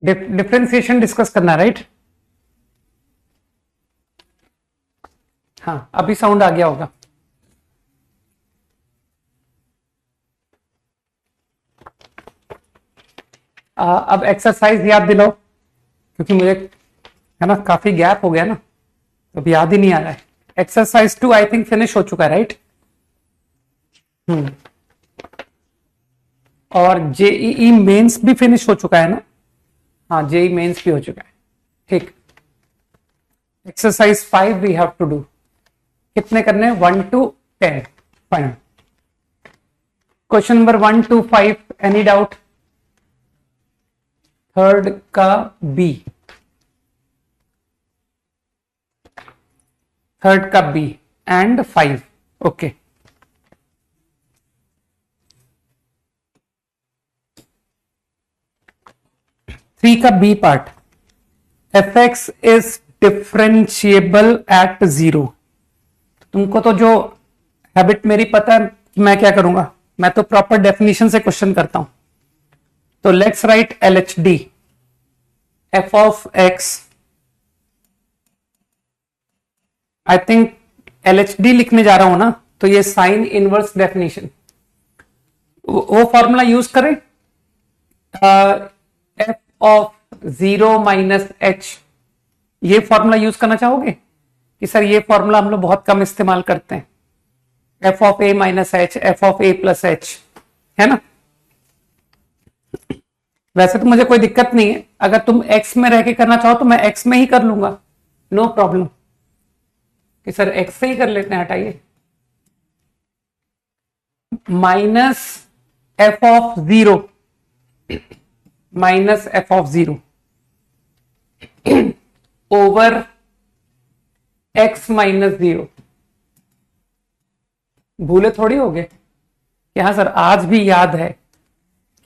Differentiation discuss करना, right? हाँ, अभी साउंड आ गया होगा। अब एक्सरसाइज याद दिलाओ, क्योंकि मुझे है ना काफी गैप हो गया ना, अब याद ही नहीं आ रहा है। एक्सरसाइज 2 आई थिंक फिनिश हो चुका है, राइट? और जेईई मेंस भी फिनिश हो चुका है ना? हाँ, जेईई मेंस भी हो चुका है। ठीक, exercise 5 we have to do. कितने करने? 1 to 10। Fine. Question number 1 to 5, any doubt? Third का बी, थर्ड का बी एंड 5, ओके। थ्री का B part, F X is differentiable at 0। तुमको तो जो हैबिट मेरी पता है, मैं क्या करूंगा, मैं तो प्रॉपर डेफिनेशन से क्वेश्चन करता हूं। तो let's write L H D, F of x. I think L H D लिखने जा रहा हूं ना, तो ये साइन इनवर्स डेफिनेशन, वो फॉर्मूला यूज करें, एफ ऑफ 0 माइनस एच। ये फॉर्मूला यूज करना चाहोगे कि सर ये फॉर्मूला हम लोग बहुत कम इस्तेमाल करते हैं, F of A minus H, F of A plus H, है ना? वैसे तो मुझे कोई दिक्कत नहीं है, अगर तुम एक्स में रह के करना चाहो तो मैं एक्स में ही कर लूंगा, नो प्रॉब्लम। कि सर एक्स से ही कर लेते हैं, हटाइए। Minus F of 0, minus F of 0 over x minus 0। भूले थोड़ी हो गए कि हाँ सर आज भी याद है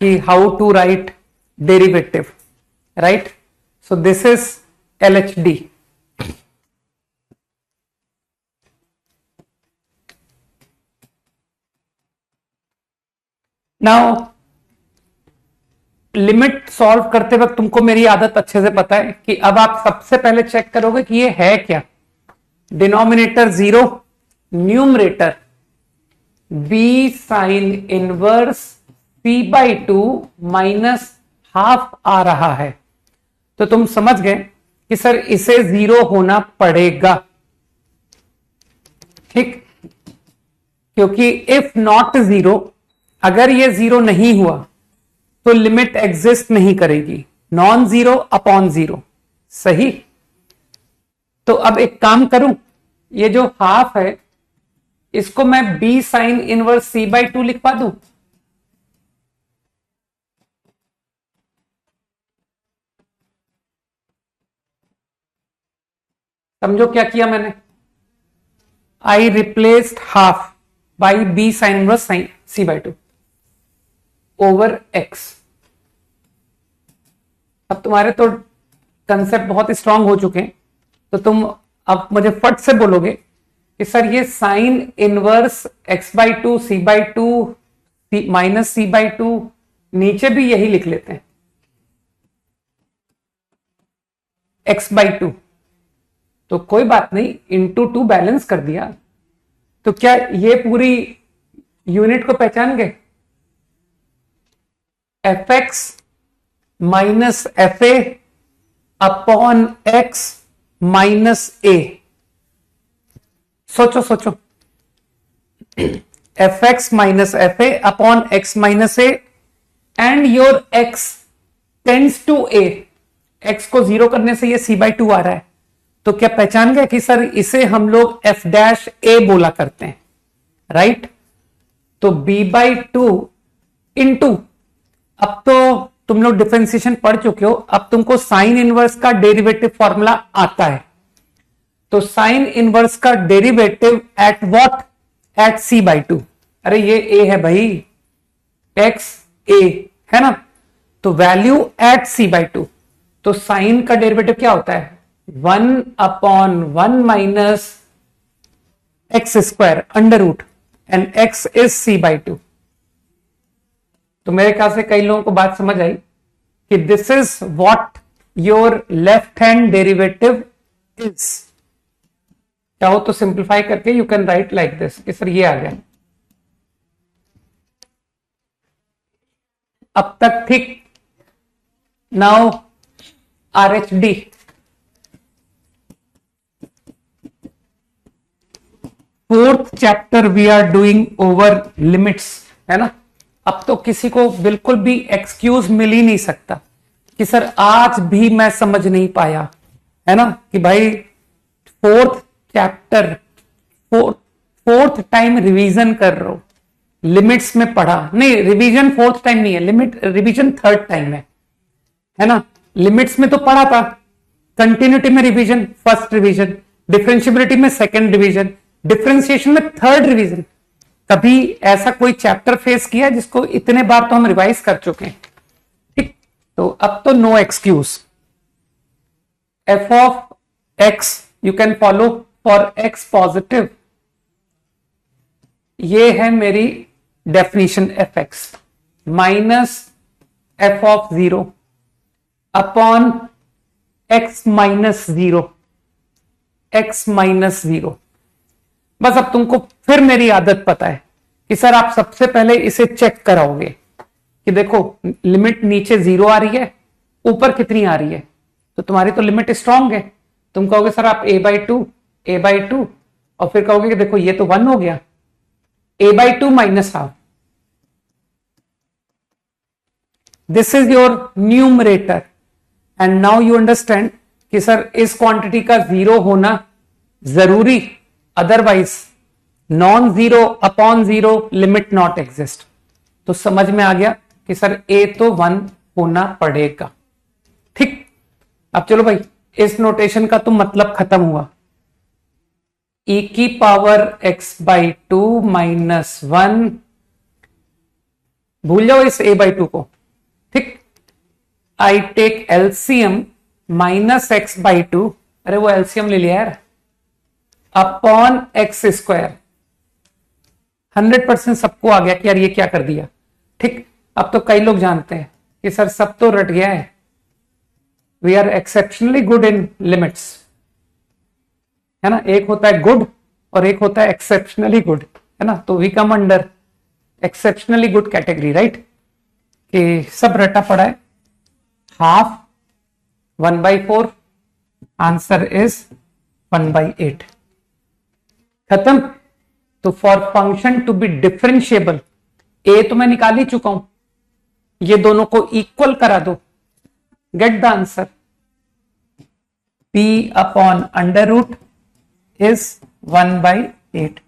कि how to write derivative, right? So this is L H D. Now limit solve करते वक्त तुमको मेरी आदत अच्छे से पता है कि अब आप सबसे पहले चेक करोगे कि ये है क्या। Denominator 0, numerator b sine inverse c by 2 minus half आ रहा है, तो तुम समझ गए कि सर इसे 0 होना पड़ेगा, ठीक? क्योंकि इफ नॉट 0, अगर ये 0 नहीं हुआ तो लिमिट एग्जिस्ट नहीं करेगी, नॉन 0 अपॉन 0, सही? तो अब एक काम करूं, ये जो हाफ है इसको मैं b sine inverse c by 2 लिखवा दूं। समझो क्या किया मैंने, I replaced half by b sine inverse sine c by 2 over x. अब तुम्हारे तो कंसेप्ट बहुत स्ट्रांग हो चुके हैं, तो तुम अब मुझे फट से बोलोगे कि सर ये sine inverse X by 2 C by 2 minus C by 2, नीचे भी यही लिख लेते हैं, एक्स बाई 2। तो कोई बात नहीं, इंटू 2 बैलेंस कर दिया। तो क्या ये पूरी यूनिट को पहचान गए? F x minus f a upon x minus a. सोचो सोचो, f x minus f a upon x minus a and your x tends to a. X को 0 करने से ये सी बाई 2 आ रहा है, तो क्या पहचान गया कि सर इसे हम लोग एफ डैश ए बोला करते हैं, राइट? तो बी बाई 2 इंटू, अब तो तुम लोग डिफरेंशिएशन पढ़ चुके हो, अब तुमको साइन इनवर्स का डेरिवेटिव फॉर्मूला आता है। तो साइन इनवर्स का derivative at what? At C by 2। अरे ये ए है भाई, एक्स ए है ना, तो वैल्यू एट सी बाई 2। तो साइन का डेरिवेटिव क्या होता है? 1 upon 1 minus X square under root, and X is C by 2। तो मेरे ख्याल से कई लोगों को बात समझ आई कि this is what your left hand derivative is. चाहो तो सिंप्लीफाई करके you can write like this कि सर ये आ गया। अब तक ठीक। Now RHD, fourth chapter we are doing over limits, है ना। अब तो किसी को बिल्कुल भी एक्सक्यूज मिल ही नहीं सकता कि सर आज भी मैं समझ नहीं पाया, है ना, कि भाई fourth chapter fourth time revision कर रहे हो, लिमिट्स में पढ़ा नहीं, रिवीजन फोर्थ टाइम नहीं है, लिमिट रिवीजन थर्ड टाइम है ना। लिमिट्स में तो पढ़ा था, कंटिन्यूटी में रिवीजन फर्स्ट रिवीजन, डिफरेंशियबिलिटी में सेकंड रिवीजन, डिफरेंशिएशन में थर्ड रिवीजन। कभी ऐसा कोई चैप्टर फेस किया जिसको इतने बार तो हम रिवाइज कर चुके हैं, ठीक। तो अब तो no excuse. F of X you can follow for X positive, ये है मेरी definition F x minus F of 0 upon x minus 0, X minus 0। बस अब तुमको फिर मेरी आदत पता है कि सर आप सबसे पहले इसे चेक कराओगे कि देखो लिमिट नीचे 0 आ रही है, ऊपर कितनी आ रही है, तो तुम्हारी तो लिमिट स्ट्रांग है। तुम कहोगे सर आप a/2 और फिर कहोगे कि देखो ये तो 1 हो गया, a/2 minus half, this is your numerator. And now you understand कि सर इस क्वांटिटी का 0 होना जरूरी, otherwise non 0 upon 0 limit not exist. तो समझ में आ गया कि सर a तो 1 होना पड़ेगा, ठीक। अब चलो भाई इस नोटेशन का तो मतलब खत्म हुआ। e की पावर x/2 माइनस 1, भूल जाओ इस a/2 को, ठीक। I take LCM minus x/2, अरे वो एलसीएम ले लिया यार, अपॉन एक्स स्क्वायर। 100% सबको आ गया कि यार ये क्या कर दिया, ठीक। अब तो कई लोग जानते हैं कि सर सब तो रट गया है, we are exceptionally good in limits, है ना। एक होता है गुड और एक होता है एक्सेप्शनली गुड, है ना। तो we come under exceptionally good category, right. कि सब रटा पड़ा है। हाफ 1/4, आंसर इज 1/8, खत्म। तो for function to be differentiable, ए तो मैं निकाल ही चुका हूं, ये दोनों को इक्वल करा दो, get the answer. p upon under root is 1/8,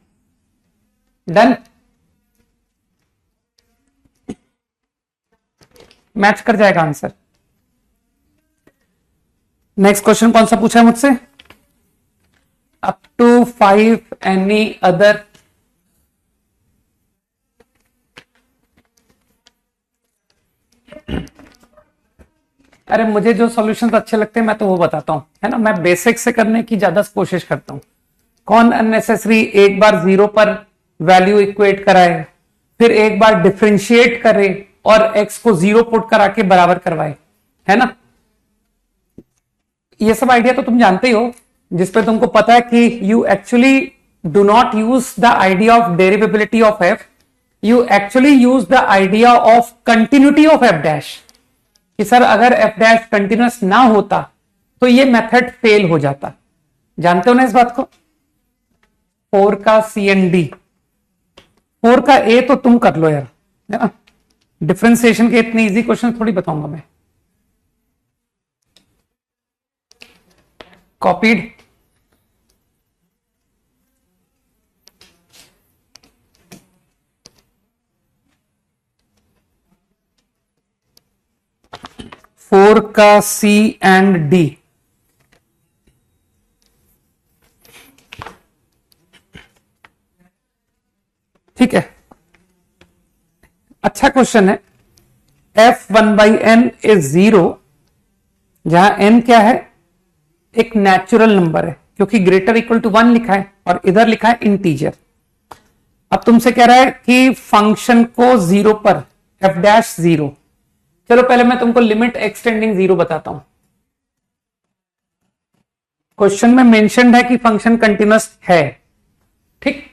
done. Match कर जाएगा आंसर। नेक्स्ट क्वेश्चन कौन सा पूछा है मुझसे? Up to 5 any other? अरे मुझे जो सॉल्यूशंस अच्छे लगते हैं मैं तो वो बताता हूं, है ना। मैं बेसिक से करने की ज्यादा कोशिश करता हूं। कौन अननेसेसरी एक बार 0 पर वैल्यू इक्वेट कराए, फिर एक बार डिफरेंशिएट करे और x को 0 पुट करा के बराबर करवाए, है ना। ये सब आइडिया तो तुम जानते ही हो, जिसपे तुमको पता है कि you actually do not use the idea of derivability of f, you actually use the idea of continuity of f dash. कि सर अगर f डैश कंटिन्यूअस ना होता तो ये मेथड फेल हो जाता। जानते हो ना इस बात को। 4 का C एंड D, 4 का A तो तुम कर लो यार, है ना। डिफरेंशिएशन के इतने इजी क्वेश्चन थोड़ी बताऊंगा मैं। कॉपीड। फोर का C एंड D, ठीक है। अच्छा क्वेश्चन है। f1/n इज 0, जहां n क्या है, एक नेचुरल नंबर है, क्योंकि ग्रेटर इक्वल टू 1 लिखा है और इधर लिखा है इंटीजर। अब तुमसे कह रहा है कि फंक्शन को 0 पर f डैश 0 चलो पहले मैं तुमको लिमिट एक्सटेंडिंग 0 बताता हूं। क्वेश्चन में मेंशन्ड है कि फंक्शन कंटिन्यूअस है, ठीक।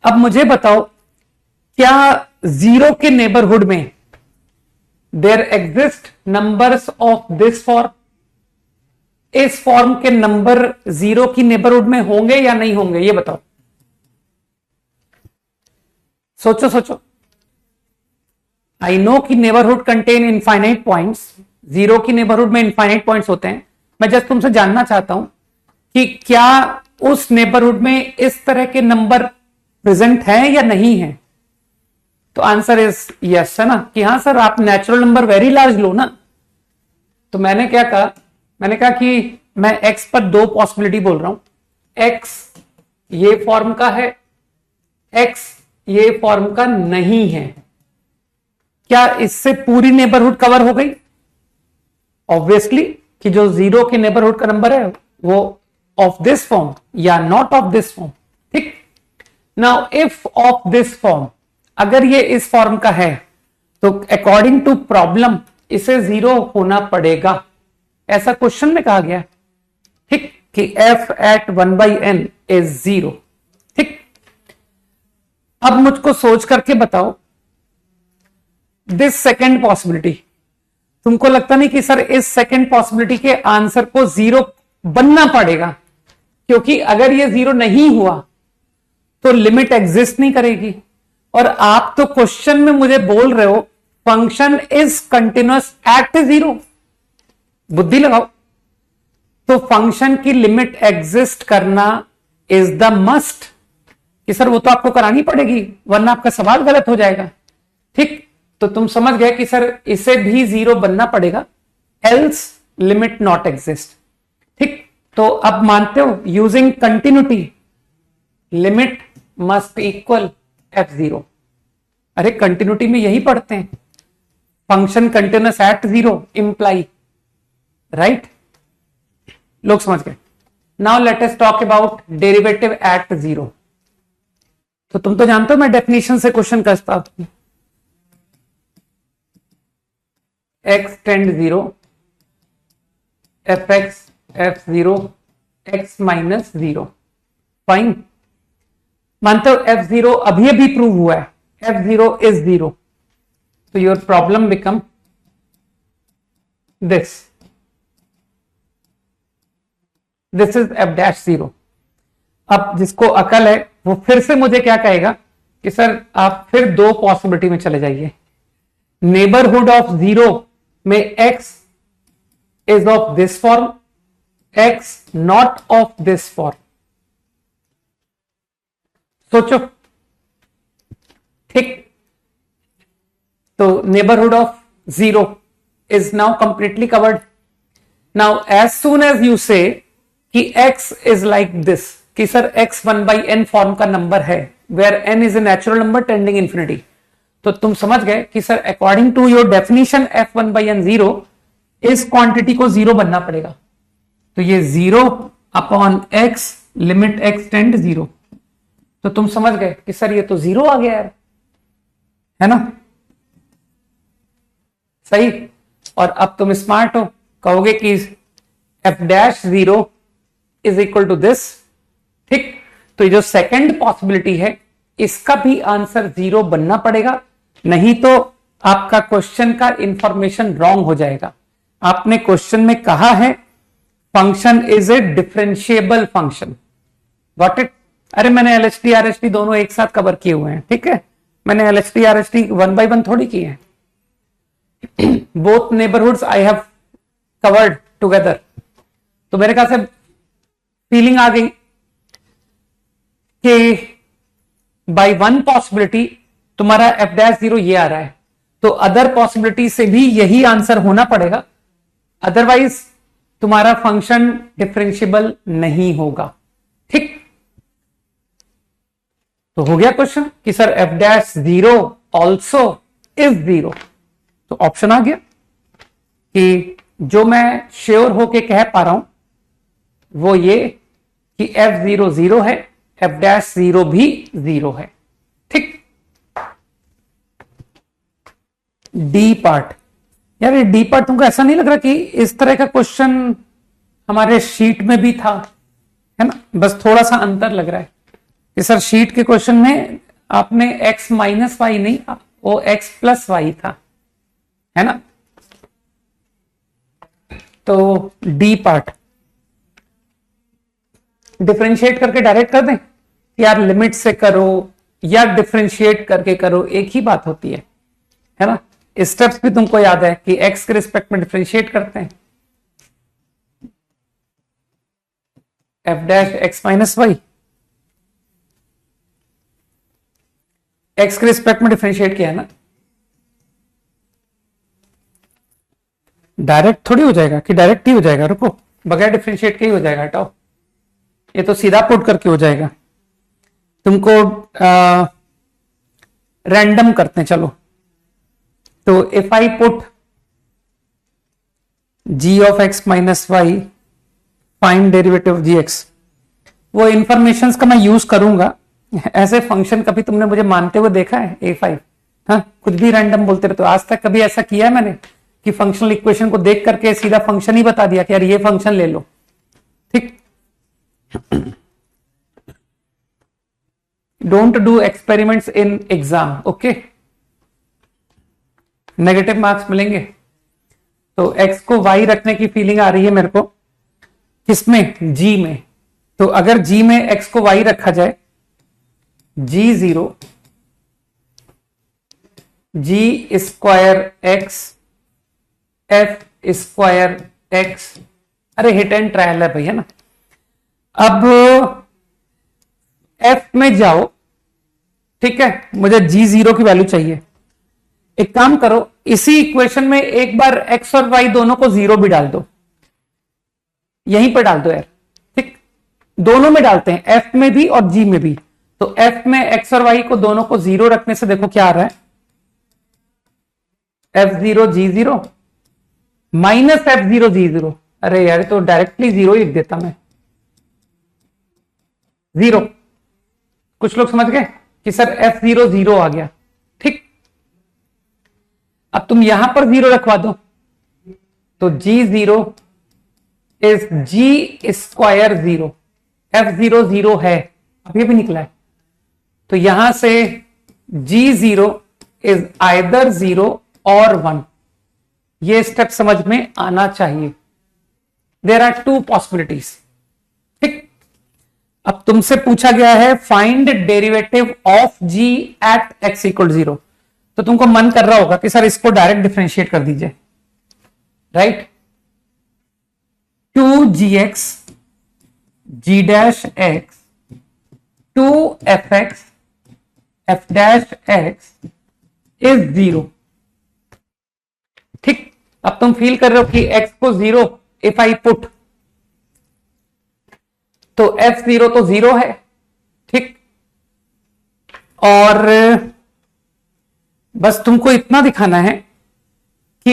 अब मुझे बताओ क्या 0 के नेबरहुड में there exist numbers of this form, इस फॉर्म के नंबर 0 की नेबरहुड में होंगे या नहीं होंगे, ये बताओ। सोचो सोचो। आई नो कि नेबरहुड कंटेन इनफाइनाइट पॉइंट्स, 0 की नेबरहुड में इनफाइनाइट पॉइंट्स होते हैं। मैं जस्ट तुमसे जानना चाहता हूं कि क्या उस नेबरहुड में इस तरह के नंबर प्रेजेंट हैं या नहीं है। तो आंसर इज यस, है ना, कि हाँ सर आप नेचुरल नंबर वेरी लार्ज लो ना। तो मैंने क्या कहा, मैंने कहा कि मैं एक्स पर 2 पॉसिबिलिटी बोल रहा हूं। एक्स ये फॉर्म का है, एक्स ये फॉर्म का नहीं है। क्या इससे पूरी नेबरहुड कवर हो गई? ऑब्वियसली कि जो 0 के नेबरहुड का नंबर है वो ऑफ दिस फॉर्म या नॉट ऑफ दिस फॉर्म, ठीक। Now if of this form, अगर ये इस फॉर्म का है तो अकॉर्डिंग टू प्रॉब्लम इसे 0 होना पड़ेगा, ऐसा क्वेश्चन में कहा गया है, ठीक, कि f at 1/n इज 0, ठीक। अब मुझको सोच करके बताओ दिस सेकेंड पॉसिबिलिटी, तुमको लगता नहीं कि सर इस सेकेंड पॉसिबिलिटी के आंसर को 0 बनना पड़ेगा, क्योंकि अगर ये 0 नहीं हुआ तो लिमिट एग्जिस्ट नहीं करेगी। और आप तो क्वेश्चन में मुझे बोल रहे हो फंक्शन इज कंटिन्यूअस एट 0, बुद्धि लगाओ। तो फंक्शन की लिमिट एग्जिस्ट करना इज द मस्ट, कि सर वो तो आपको करानी पड़ेगी वरना आपका सवाल गलत हो जाएगा, ठीक। तो तुम समझ गए कि सर इसे भी 0 बनना पड़ेगा, एल्स लिमिट नॉट एग्जिस्ट, ठीक। तो अब मानते हो using continuity limit must equal f0। अरे कंटिन्यूटी में यही पढ़ते हैं, function continuous at 0 imply, right. लोग समझ गए। Now let us talk about derivative eight 0। तो तुम तो जानते हो मैं डेफिनेशन से क्वेश्चन करता हूं, x tend 0 fx f0 x minus 0, fine. मानते हो f0 अभी अभी प्रूव हुआ है, f0 इज 0, तो your problem become this is f'0। अब जिसको अकल है वो फिर से मुझे क्या कहेगा कि सर आप फिर 2 पॉसिबिलिटी में चले जाइए। नेबरहुड ऑफ 0 में x is of this form, x not of this form. सोचो, ठीक। तो neighbourhood of 0 is now completely covered. Now as soon as you say कि x इज लाइक दिस, कि सर x 1/n फॉर्म का number है, where n is a natural number tending infinity, तो तुम समझ गए कि sir according to your definition f 1/n 0, इस क्वांटिटी को 0 बनना पड़ेगा। तो ये 0 upon x limit x tend 0, तो तुम समझ गए कि सर ये तो 0 आ गया है ना, सही। और अब तुम स्मार्ट हो, कहोगे कि f'0 is equal to this, ठीक। तो ये जो सेकंड पॉसिबिलिटी है इसका भी आंसर 0 बनना पड़ेगा, नहीं तो आपका क्वेश्चन का इंफॉर्मेशन रॉन्ग हो जाएगा। आपने क्वेश्चन में कहा है function is a differentiable function, got it. अरे मैंने LHT RHT दोनों एक साथ कवर किए हुए हैं, ठीक है। मैंने LHT RHT 1 by 1 थोड़ी किए हैं, both neighbourhoods I have covered together. तो मेरे ख्याल से फीलिंग आ गई कि बाय 1 पॉसिबिलिटी तुम्हारा f'0 ये आ रहा है, तो अदर पॉसिबिलिटी से भी यही आंसर होना पड़ेगा, अदरवाइज तुम्हारा फंक्शन डिफरेंशिएबल नहीं होगा, ठीक। तो हो गया क्वेश्चन कि सर f'0 ऑल्सो इज 0। तो ऑप्शन आ गया कि जो मैं श्योर होके कह पा रहा हूं वो ये कि f'0 0 है, f'0 भी 0 है, ठीक। डी पार्ट, यार ये डी पार्ट तुमको ऐसा नहीं लग रहा कि इस तरह का क्वेश्चन हमारे शीट में भी था, है ना? बस थोड़ा सा अंतर लग रहा है कि सर शीट के क्वेश्चन में आपने x माइनस वाई नहीं, वो x प्लस वाई था, है ना? तो डी पार्ट डिफरेंशिएट करके डायरेक्ट कर दें, यार लिमिट से करो या डिफरेंशिएट करके करो, एक ही बात होती है ना? स्टेप्स भी तुमको याद है कि x के रिस्पेक्ट में डिफरेंशिएट करते हैं, f dash x minus Y, x के रिस्पेक्ट में डिफरेंशिएट किया है ना? डायरेक्ट थोड़ी हो जाएगा कि डायरेक्ट ही हो जाएगा, रुको, बगैर डिफरेंशिएट के ही हो जाएगा, हटाओ, ये तो सीधा पुट करके हो जाएगा। तुमको रैंडम करते हैं, चलो। तो if I put g of x minus Y find derivative of gx, वो इंफॉर्मेशंस का मैं यूज करूंगा। ऐसे फंक्शन कभी तुमने मुझे मानते हुए देखा है a5? हाँ, कुछ भी रैंडम बोलते रहते हो। आज तक कभी ऐसा किया है मैंने कि फंक्शनल इक्वेशन को देख करके सीधा फंक्शन ही बता दिया कि यार ये फंक्शन ले लो, ठीक? Don't do experiments in exam, okay? Negative marks मिलेंगे। तो x को y रखने की फीलिंग आ रही है मेरे को, किसमें? g में। तो अगर g में x को y रखा जाए, g0 g square x f square x, अरे हिट एंड ट्रायल है भैया ना। अब f में जाओ, ठीक है, मुझे g0 की वैल्यू चाहिए। एक काम करो, इसी इक्वेशन में एक बार x और y दोनों को 0 भी डाल दो, यहीं पर डाल दो यार, ठीक? दोनों में डालते हैं, f में भी और g में भी। तो f में x और y को दोनों को 0 रखने से देखो क्या आ रहा है, f0 g0 minus f0 g0। अरे यार तो डायरेक्टली 0 ही लिख देता मैं, 0। कुछ लोग समझ गए कि सर f0 0 आ गया, ठीक? अब तुम यहां पर 0 रखवा दो, तो g0 is g square 0, f0 0 है, अब ये भी निकला है। तो यहां से g0 इज आइदर 0 और 1, ये स्टेप समझ में आना चाहिए। देयर आर टू पॉसिबिलिटीज, ठीक? अब तुमसे पूछा गया है find derivative of g at x equal 0, तो तुमको मन कर रहा होगा कि सर इसको डायरेक्ट डिफरेंशिएट कर दीजिए, right? 2gx g dash x 2fx f dash x is 0, ठीक? अब तुम फील कर रहे हो कि x को 0 इफ आई पुट, तो f0 तो 0 है, ठीक? और बस तुमको इतना दिखाना है कि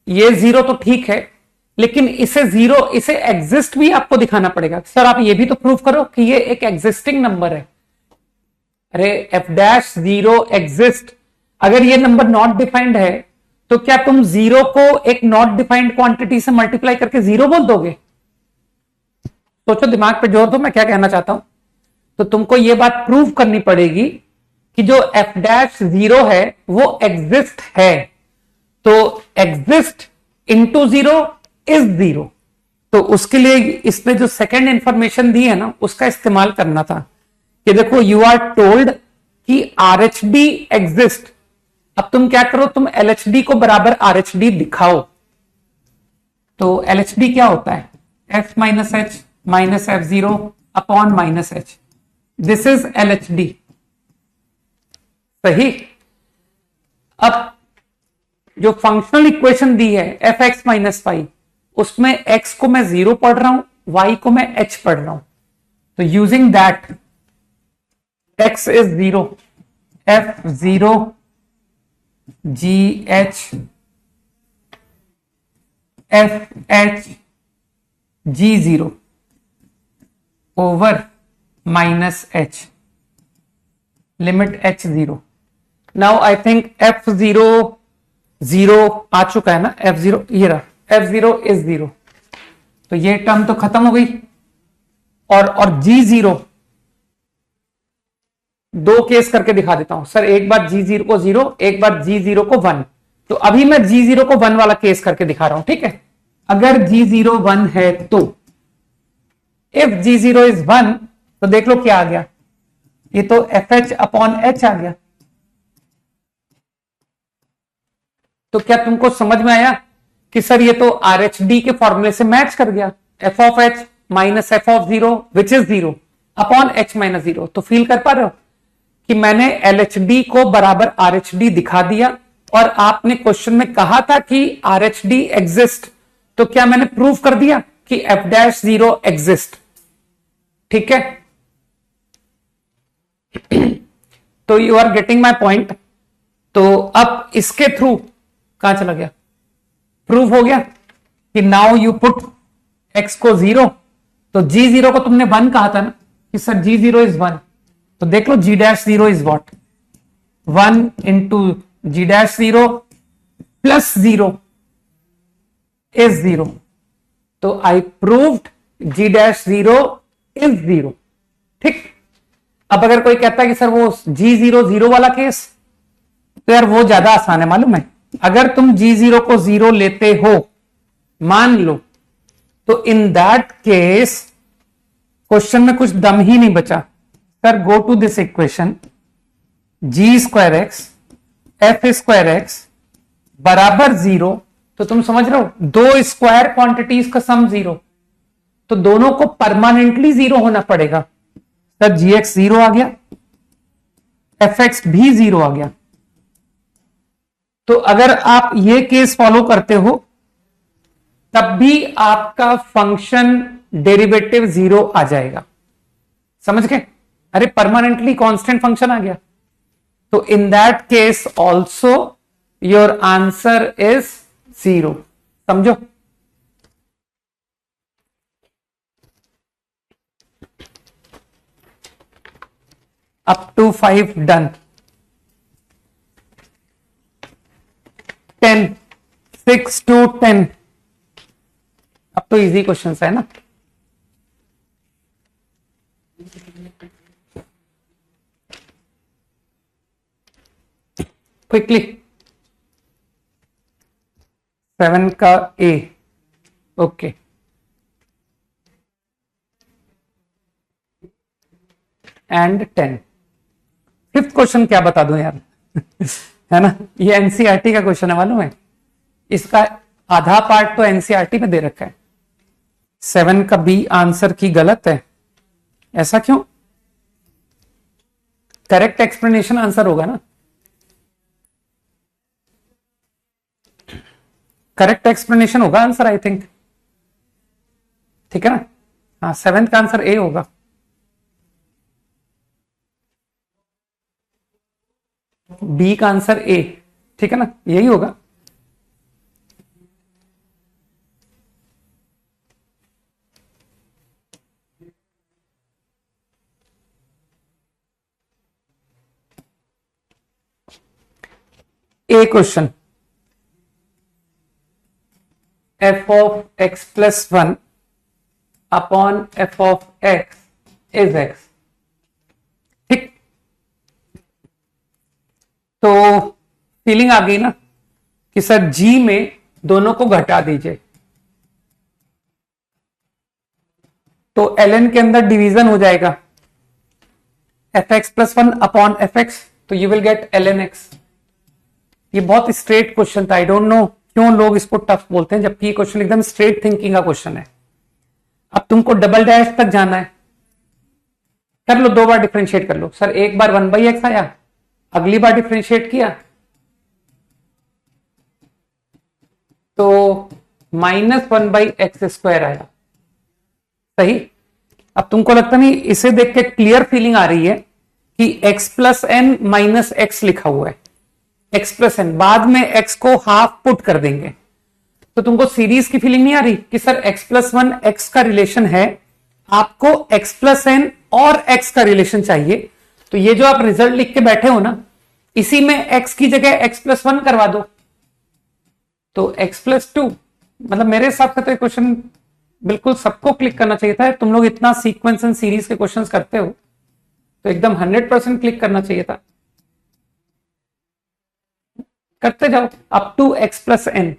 ये 0 तो ठीक है, लेकिन इसे 0, इसे एग्जिस्ट भी आपको दिखाना पड़ेगा। सर आप ये भी तो प्रूव करो कि ये एक एग्जिस्टिंग नंबर है। अरे f डैश 0 एग्जिस्ट, अगर ये नंबर नॉट डिफाइंड है तो क्या तुम 0 को एक नॉट डिफाइंड क्वांटिटी से मल्टीप्लाई करके 0 बोल दोगे? सोचो, दिमाग पे जोर दो, मैं क्या कहना चाहता हूं। तो तुमको ये बात प्रूव करनी पड़ेगी कि जो f डैश 0 है वो एग्जिस्ट है, तो एग्जिस्ट इंटू 0 इज 0। तो उसके लिए इसने जो सेकेंड इंफॉर्मेशन दी है ना, उसका इस्तेमाल करना था कि देखो यू आर टोल्ड कि RHD एग्जिस्ट। अब तुम क्या करो, तुम LHD को बराबर RHD दिखाओ। तो LHD क्या होता है? f minus H minus f0 upon minus H, this is LHD, सही? अब जो फंक्शनल इक्वेशन दी है fx माइनस वाई, उसमें x को मैं 0 पढ़ रहा हूं, y को मैं h पढ़ रहा हूं। तो using that x is 0, f0 gh fh g0 over minus h, limit h 0. Now I think f0 zero आ चुका है ना, F0 ये रहा, F0 इज 0, तो ये टर्म तो खत्म हो गई। और G0 दो केस करके दिखा देता हूं सर, एक बार G0 को 0, एक बार G0 को 1। तो अभी मैं G0 को 1 वाला केस करके दिखा रहा हूं, ठीक है। अगर G0 1 है तो इफ G0 इज 1 तो देख लो क्या आ गया, ये तो FH अपॉन H आ गया। तो क्या तुमको समझ में आया कि सर ये तो RHD के फॉर्मूले से मैच कर गया, f of h minus F of 0 which is 0 upon h minus 0। तो फील कर पा रहे हो कि मैंने LHD को बराबर RHD दिखा दिया, और आपने क्वेश्चन में कहा था कि RHD एग्जिस्ट, तो क्या मैंने प्रूव कर दिया कि F'0 एग्जिस्ट, ठीक है। तो you are getting my point. तो अब इसके थ्रू कहां चला गया, प्रूव हो गया कि नाउ यू पुट x को 0, तो G0 को तुमने 1 कहा था ना कि सर G0 इज 1, तो देख लो G'0 is what, 1 into G'0 plus 0 is 0। तो आई प्रूव्ड G'0 इज 0, ठीक। अब अगर कोई कहता है कि सर वो G0 0 वाला केस, तो यार वो ज्यादा आसान है, मालूम है। अगर तुम G0 को 0 लेते हो, मान लो, तो इन दैट केस क्वेश्चन में कुछ दम ही नहीं बचा। Sir go to this equation, G2x F2x बराबर 0, तो तुम समझ रहे हो दो स्क्वायर क्वांटिटीज का सम 0, तो दोनों को परमानेंटली 0 होना पड़ेगा। सर Gx 0 आ गया, Fx भी 0 आ गया। तो अगर आप ये केस फॉलो करते हो, तब भी आपका फंक्शन डेरिवेटिव 0 आ जाएगा, समझ गए। अरे परमानेंटली कांस्टेंट फंक्शन आ गया, तो in that case also your answer is 0, समझो। Up to 5 done. 10 6 to 10, अब तो इजी क्वेश्चन है ना। क्विकली 7 का A, okay. And 10। Fifth question क्या बता दूं यार है ना, ये एनसीईआरटी का क्वेश्चन है, मालूम है। इसका आधा पार्ट तो एनसीईआरटी में दे रखा है। 7 का बी आंसर की गलत है, ऐसा क्यों? करेक्ट एक्सप्लेनेशन आंसर होगा ना, करेक्ट एक्सप्लेनेशन होगा आंसर, आई थिंक, ठीक है ना। हाँ, 7 का आंसर ए होगा। बी का आंसर ए, ठीक है ना, यही होगा। A question, f of x plus 1 upon f of x is x, ठीक। तो फीलिंग आ गई ना कि सर g में दोनों को घटा दीजिए, तो ln के अंदर डिवीजन हो जाएगा, fx प्लस 1 अपॉन fx, तो you will get ln x। ये बहुत स्ट्रेट क्वेश्चन था, आई डोंट नो क्यों लोग इसको टफ बोलते हैं, जबकि ये क्वेश्चन एकदम स्ट्रेट थिंकिंग का क्वेश्चन है। अब तुमको डबल डैश तक जाना है, कर लो, 2 बार डिफरेंशिएट कर लो। सर एक बार 1/x आया, अगली बार डिफरेंशिएट किया तो -1/x² आया, सही। अब तुमको लगता नहीं, इसे देख के क्लियर फीलिंग आ रही है कि x plus N minus X लिखा हुआ है, x प्लस एन, बाद में x को हाफ पुट कर देंगे, तो तुमको सीरीज की फीलिंग नहीं आ रही कि सर x प्लस 1 x का रिलेशन है, आपको x प्लस एन और x का रिलेशन चाहिए। तो ये जो आप रिजल्ट लिख के बैठे हो ना, इसी में x की जगह x प्लस 1 करवा दो, तो x+2, मतलब मेरे हिसाब से तो ये क्वेश्चन बिल्कुल सबको क्लिक करना चाहिए था। तुम लोग इतना सीक्वेंस एंड सीरीज के क्वेश्चंस करते हो तो एकदम 100% क्लिक करना चाहिए था। करते जाओ अप टू x+n।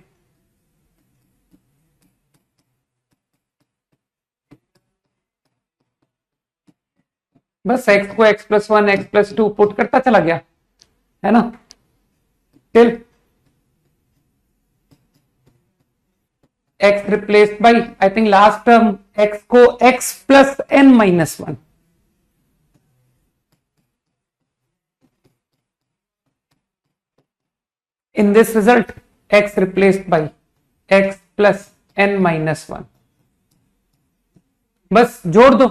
बस x को x+1 x+2 पुट करता चला गया, है ना, till x replaced by, I think last term x को x+n-1। in this result x replaced by x+n-1। बस जोड़ दो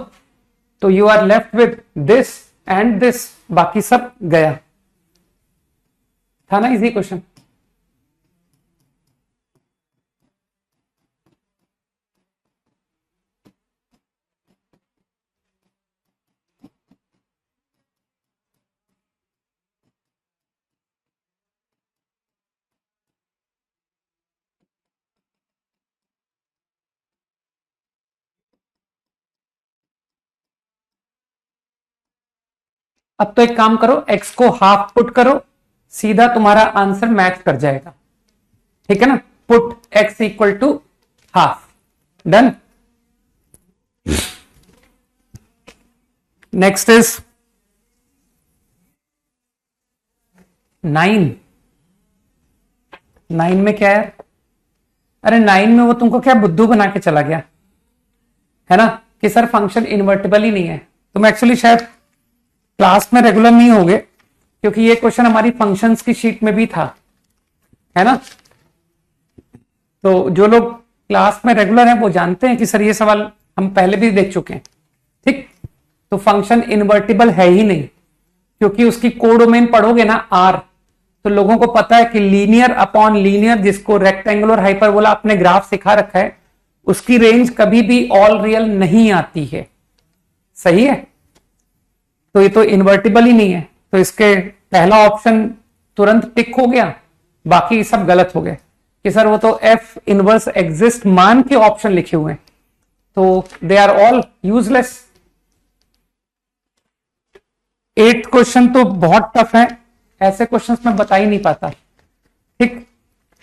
तो you are left with this and this, बाकी सब गया। था ना इजी क्वेश्चन। अब तो एक काम करो, x को हाफ पुट करो, सीधा तुम्हारा आंसर मैच कर जाएगा, ठीक है ना। Put x equal to half, done. Next is 9। 9 में क्या है? अरे 9 में वो तुमको क्या बुद्धू बना के चला गया, है ना, कि सर फंक्शन इन्वर्टिबल ही नहीं है। तुम एक्चुअली शायद क्लास में रेगुलर नहीं होगे, क्योंकि ये क्वेश्चन हमारी फंक्शंस की शीट में भी था, है ना। तो जो लोग क्लास में रेगुलर हैं वो जानते हैं कि सर ये सवाल हम पहले भी देख चुके हैं, ठीक। तो फंक्शन इन्वर्टिबल है ही नहीं, क्योंकि उसकी कोडोमेन पढ़ोगे ना आर, तो लोगों को पता है कि लीनियर अपॉन लीनियर, जिसको रेक्टेंगुलर हाइपरबोला आपने ग्राफ सिखा रखा है, उसकी रेंज कभी भी ऑल रियल नहीं आती है, सही है। तो ये तो इन्वर्टिबल ही नहीं है, तो इसके पहला ऑप्शन तुरंत टिक हो गया, बाकी सब गलत हो गए कि सर वो तो एफ इनवर्स एग्जिस्ट मान के ऑप्शन लिखे हुए हैं, तो they are all useless. 8th question तो बहुत टफ है, ऐसे क्वेश्चंस मैं बता ही नहीं पाता, ठीक।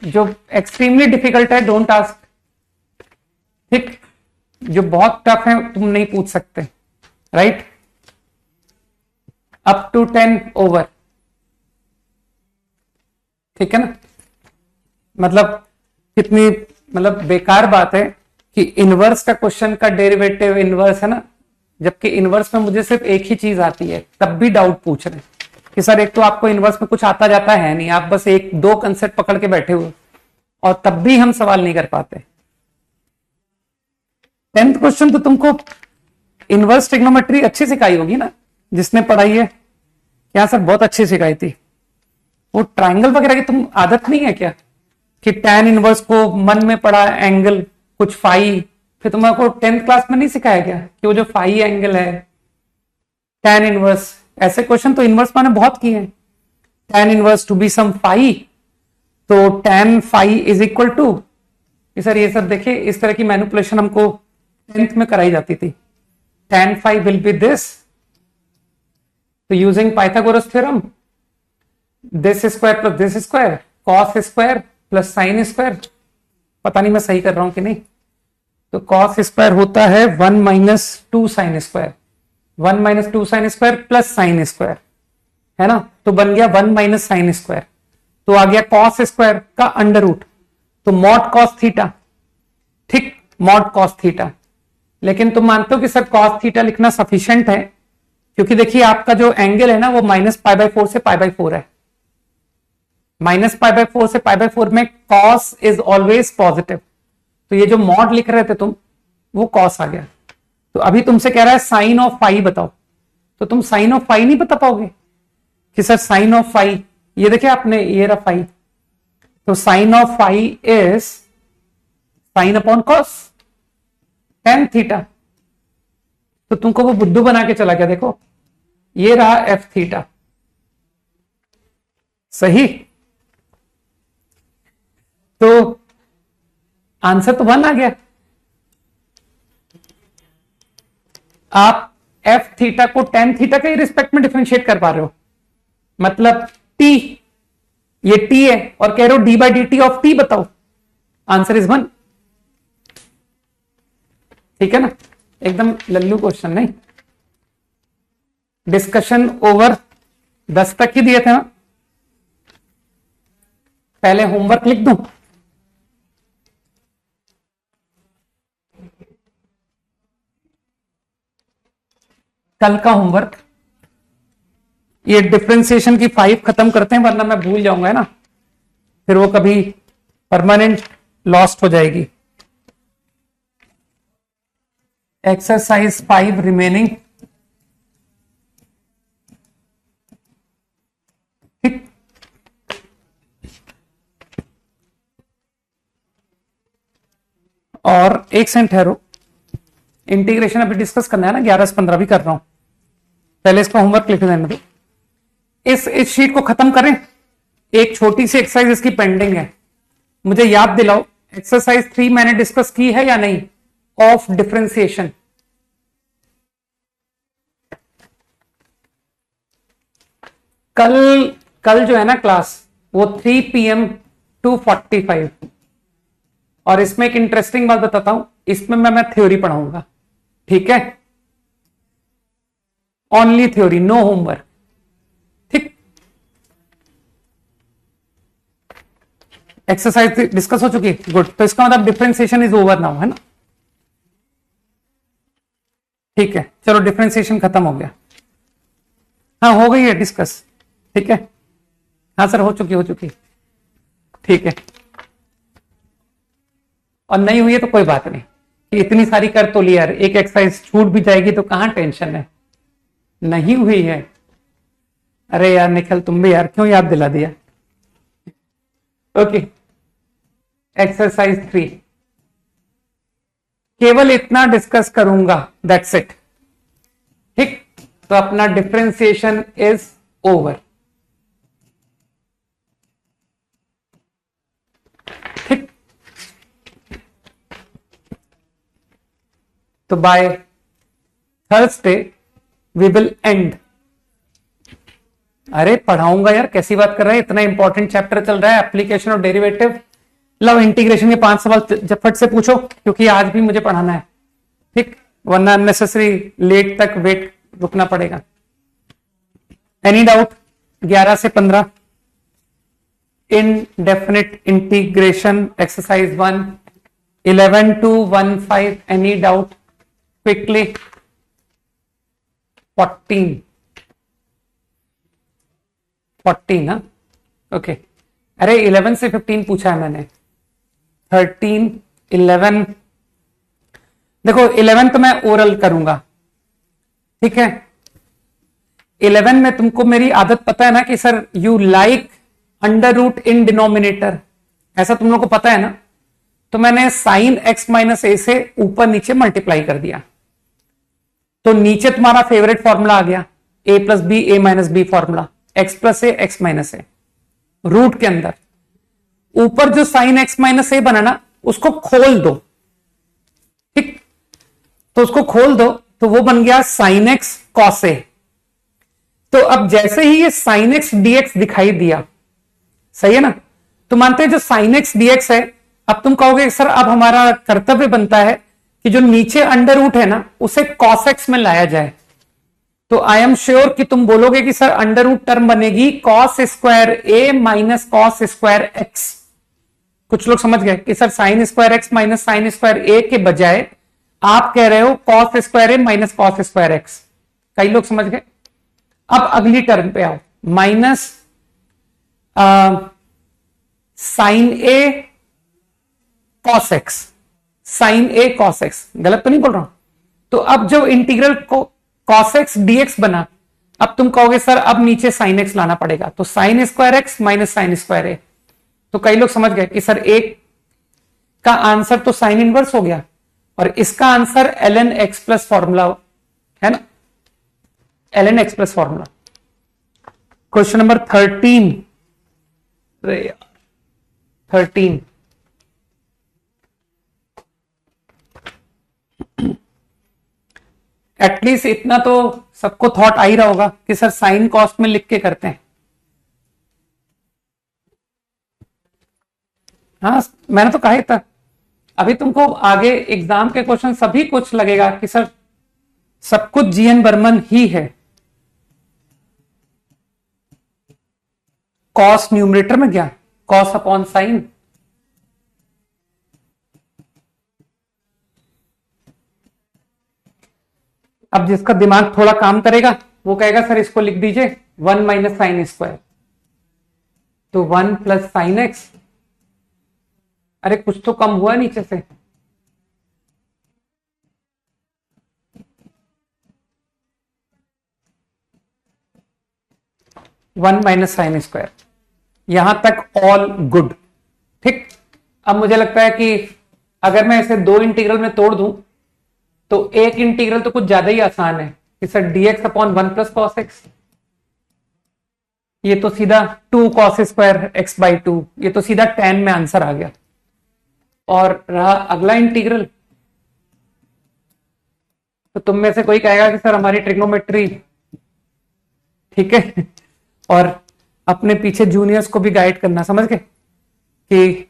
जो एक्सट्रीमली डिफिकल्ट है डोंट आस्क, ठीक। जो बहुत टफ है तुम नहीं पूछ सकते, राइट। अप टू 10 ओवर, ठीक है ना। मतलब कितनी मतलब बेकार बात है कि इनवर्स का क्वेश्चन का डेरिवेटिव इनवर्स है ना, जबकि इनवर्स में मुझे सिर्फ एक ही चीज आती है, तब भी डाउट पूछ रहे हैं कि सर एक तो आपको इनवर्स में कुछ आता जाता है नहीं, आप बस एक दो कंसेप्ट पकड़ के बैठे हुए, और तब भी हम सवाल नहीं कर पाते। 10th क्वेश्चन तो तुमको इनवर्स ट्रिग्नोमेट्री अच्छी सिखाई होगी ना, जिसने पढ़ाई है। क्या सर बहुत अच्छी सिखाई थी। वो ट्रायंगल वगैरह की तुम आदत नहीं है क्या, कि tan इनवर्स को मन में पढ़ा एंगल कुछ फाई, फिर तुमको 10th क्लास में नहीं सिखाया गया कि वो जो फाई एंगल है tan इनवर्स। ऐसे क्वेश्चन तो इनवर्स मैंने बहुत किए हैं। tan inverse to be some phi, तो tan phi is equal to, sir ये सब देखिए, इस तरह की मैनिपुलेशन हमको 10th में कराई जाती थी। tan phi will be this, तो using Pythagoras theorem, this square plus this square cos square plus sine square, पता नहीं मैं सही कर रहा हूं कि नहीं। तो कॉस स्क्वायर होता है 1 minus 2 sine square, 1 minus 2 sine square plus sine square, है ना, तो बन गया 1 माइनस साइन स्क्वायर। तो आ गया कॉस स्क्वायर का अंडर रूट, तो मॉड कॉस थीटा, ठीक, मॉड कॉस थीटा। लेकिन तुम मानते हो कि सर कॉस थीटा लिखना सफिशिएंट है, क्योंकि देखिए आपका जो एंगल है ना वो -π/4 से π/4 है। -π/4 से π/4 में कॉस इज ऑलवेज पॉजिटिव, तो ये जो मॉड लिख रहे थे तुम, वो कॉस आ गया। तो अभी तुमसे कह रहा है साइन ऑफ फाई बताओ, तो तुम साइन ऑफ फाई नहीं बता पाओगे कि सर साइन ऑफ फाई, ये देखिए आपने ये रहा फाई, तो sine of phi is sine upon cos tan theta. तो तुमको वो बुद्धू बना के चला गया, देखो ये रहा एफ थीटा, सही। तो आंसर तो 1 आ गया। आप एफ थीटा को टेन थीटा के रिस्पेक्ट में डिफरेंशिएट कर पा रहे हो, मतलब टी, ये टी है और कह रहे हो D by D T of T बताओ, आंसर इज 1। ठीक है ना, एकदम लल्लू क्वेश्चन नहीं। डिस्कशन ओवर, 10 तक ही दिए थे ना, पहले होमवर्क लिख दूं। कल का होमवर्क, ये डिफरेंशिएशन की 5 खत्म करते हैं वरना मैं भूल जाऊंगा, है ना, फिर वो कभी परमानेंट लॉस्ट हो जाएगी। Exercise 5 remaining. ठीक, और एक सेकंड ठहरो, इंटीग्रेशन अभी डिस्कस करना है ना, 11 से 15 भी कर रहा हूं, पहले इसका होमवर्क लिख देने दो। इस शीट को खत्म करें, एक छोटी सी एक्सरसाइज इसकी पेंडिंग है, मुझे याद दिलाओ एक्सरसाइज 3 मैंने डिस्कस की है या नहीं, ऑफ डिफरेंशिएशन। कल जो है ना क्लास, वो 3 PM to 45, और इसमें एक इंटरेस्टिंग बात बताता हूं, इसमें मैं थ्योरी पढ़ाऊंगा, ठीक है, ओनली थ्योरी, नो होमवर्क। ठीक, एक्सरसाइज डिस्कस हो चुकी है, गुड। तो इसका मतलब डिफरेंशिएशन इज ओवर नाउ, है ना। ठीक है, चलो डिफरेंशिएशन खत्म हो गया। हाँ हो गई है डिस्कस, ठीक है, हाँ सर हो चुकी। ठीक है, और नहीं हुई है तो कोई बात नहीं, कि इतनी सारी कर तो ली यार, एक एक्सरसाइज छूट भी जाएगी तो कहां टेंशन है। नहीं हुई है, अरे यार निखिल तुम भी यार क्यों याद दिला दिया। ओके, एक्सरसाइज 3 केवल इतना डिस्कस करूंगा, दैट्स इट। ठीक, तो अपना डिफरेंशिएशन इज ओवर। ठीक, तो by Thursday we will end. अरे पढ़ाऊंगा यार, कैसी बात कर रहा है, इतना इंपॉर्टेंट चैप्टर चल रहा है, एप्लीकेशन और डेरिवेटिव। लव इंटीग्रेशन के 5 सवाल झटपट से पूछो, क्योंकि आज भी मुझे पढ़ाना है, ठीक, वरना अननेसेसरी लेट तक वेट रुकना पड़ेगा। Any doubt? 11 से 15 indefinite integration exercise 1, 11 to 15, any doubt quickly? 14 ना, ओके। अरे 11 से 15 पूछा है मैंने, 13, 11। देखो 11 तो मैं ओरल करूंगा, ठीक है। 11 में तुमको मेरी आदत पता है ना कि sir you like under root in denominator, ऐसा तुम लोग को पता है ना। तो मैंने साइन x माइनस ए से ऊपर नीचे मल्टीप्लाई कर दिया, तो नीचे तुम्हारा फेवरेट फॉर्मूला आ गया, a plus b a minus b formula, x plus a x minus a root के अंदर। ऊपर जो साइन x माइनस ए बना ना, उसको खोल दो, ठीक, तो उसको खोल दो, तो वो बन गया साइन एक्स कॉस ए। तो अब जैसे ही ये साइन एक्स डीएक्स दिखाई दिया, सही है ना, तो मानते हैं जो साइन एक्स डीएक्स है, अब तुम कहोगे सर अब हमारा कर्तव्य बनता है कि जो नीचे अंडर रूट है ना, उसे कॉस एक्स में लाया जाए। तो आई एम श्योर कि तुम बोलोगे कि सर अंडर रूट टर्म बनेगी cos square a minus cos square x. कुछ लोग समझ गए कि sir sine square x minus sine square a के बजाय आप कह रहे हो cos square a minus cos square x. कई लोग समझ गए। अब अगली टर्म पे आओ, minus sine a cos x, sine a cos x, गलत तो नहीं बोल रहा हूं। तो अब जो इंटीग्रल को कॉस एक्स डीएक्स बना, अब तुम कहोगे सर अब नीचे साइन एक्स लाना पड़ेगा, तो sine square x minus sine square a. तो कई लोग समझ गए कि सर एक का आंसर तो साइन इनवर्स हो गया, और इसका answer ln x plus formula है ना, ln x plus formula. Question number 13, 13 at least इतना तो सबको थॉट आ ही रहा होगा कि सर साइन कॉस्ट में लिख के करते हैं। हाँ, मैंने तो कहा ही था। अभी तुमको आगे एग्जाम के क्वेश्चन सभी कुछ लगेगा कि सर सब कुछ जीएन बर्मन ही है। कॉस न्यूमरेटर में क्या, कॉस अपॉन साइन। अब जिसका दिमाग थोड़ा काम करेगा वो कहेगा सर इसको लिख दीजिए 1 माइनस साइन स्क्वायर, तो 1 प्लस साइन एक्स। अरे कुछ तो कम हुआ नीचे से। वन माइनस साइन स्क्वायर, यहां तक ऑल गुड। ठीक, अब मुझे लगता है कि अगर मैं इसे दो इंटीग्रल में तोड़ दूं तो एक इंटीग्रल तो कुछ ज्यादा ही आसान है कि sir dx upon 1 plus cos x, ये तो सीधा 2 कॉस स्क्वायर एक्स बाई 2, ये तो सीधा tan में आंसर आ गया। और रहा अगला इंटीग्रल, तो तुम में से कोई कहेगा कि सर हमारी ट्रिग्नोमेट्री ठीक है, और अपने पीछे जूनियर्स को भी गाइड करना, समझ गए कि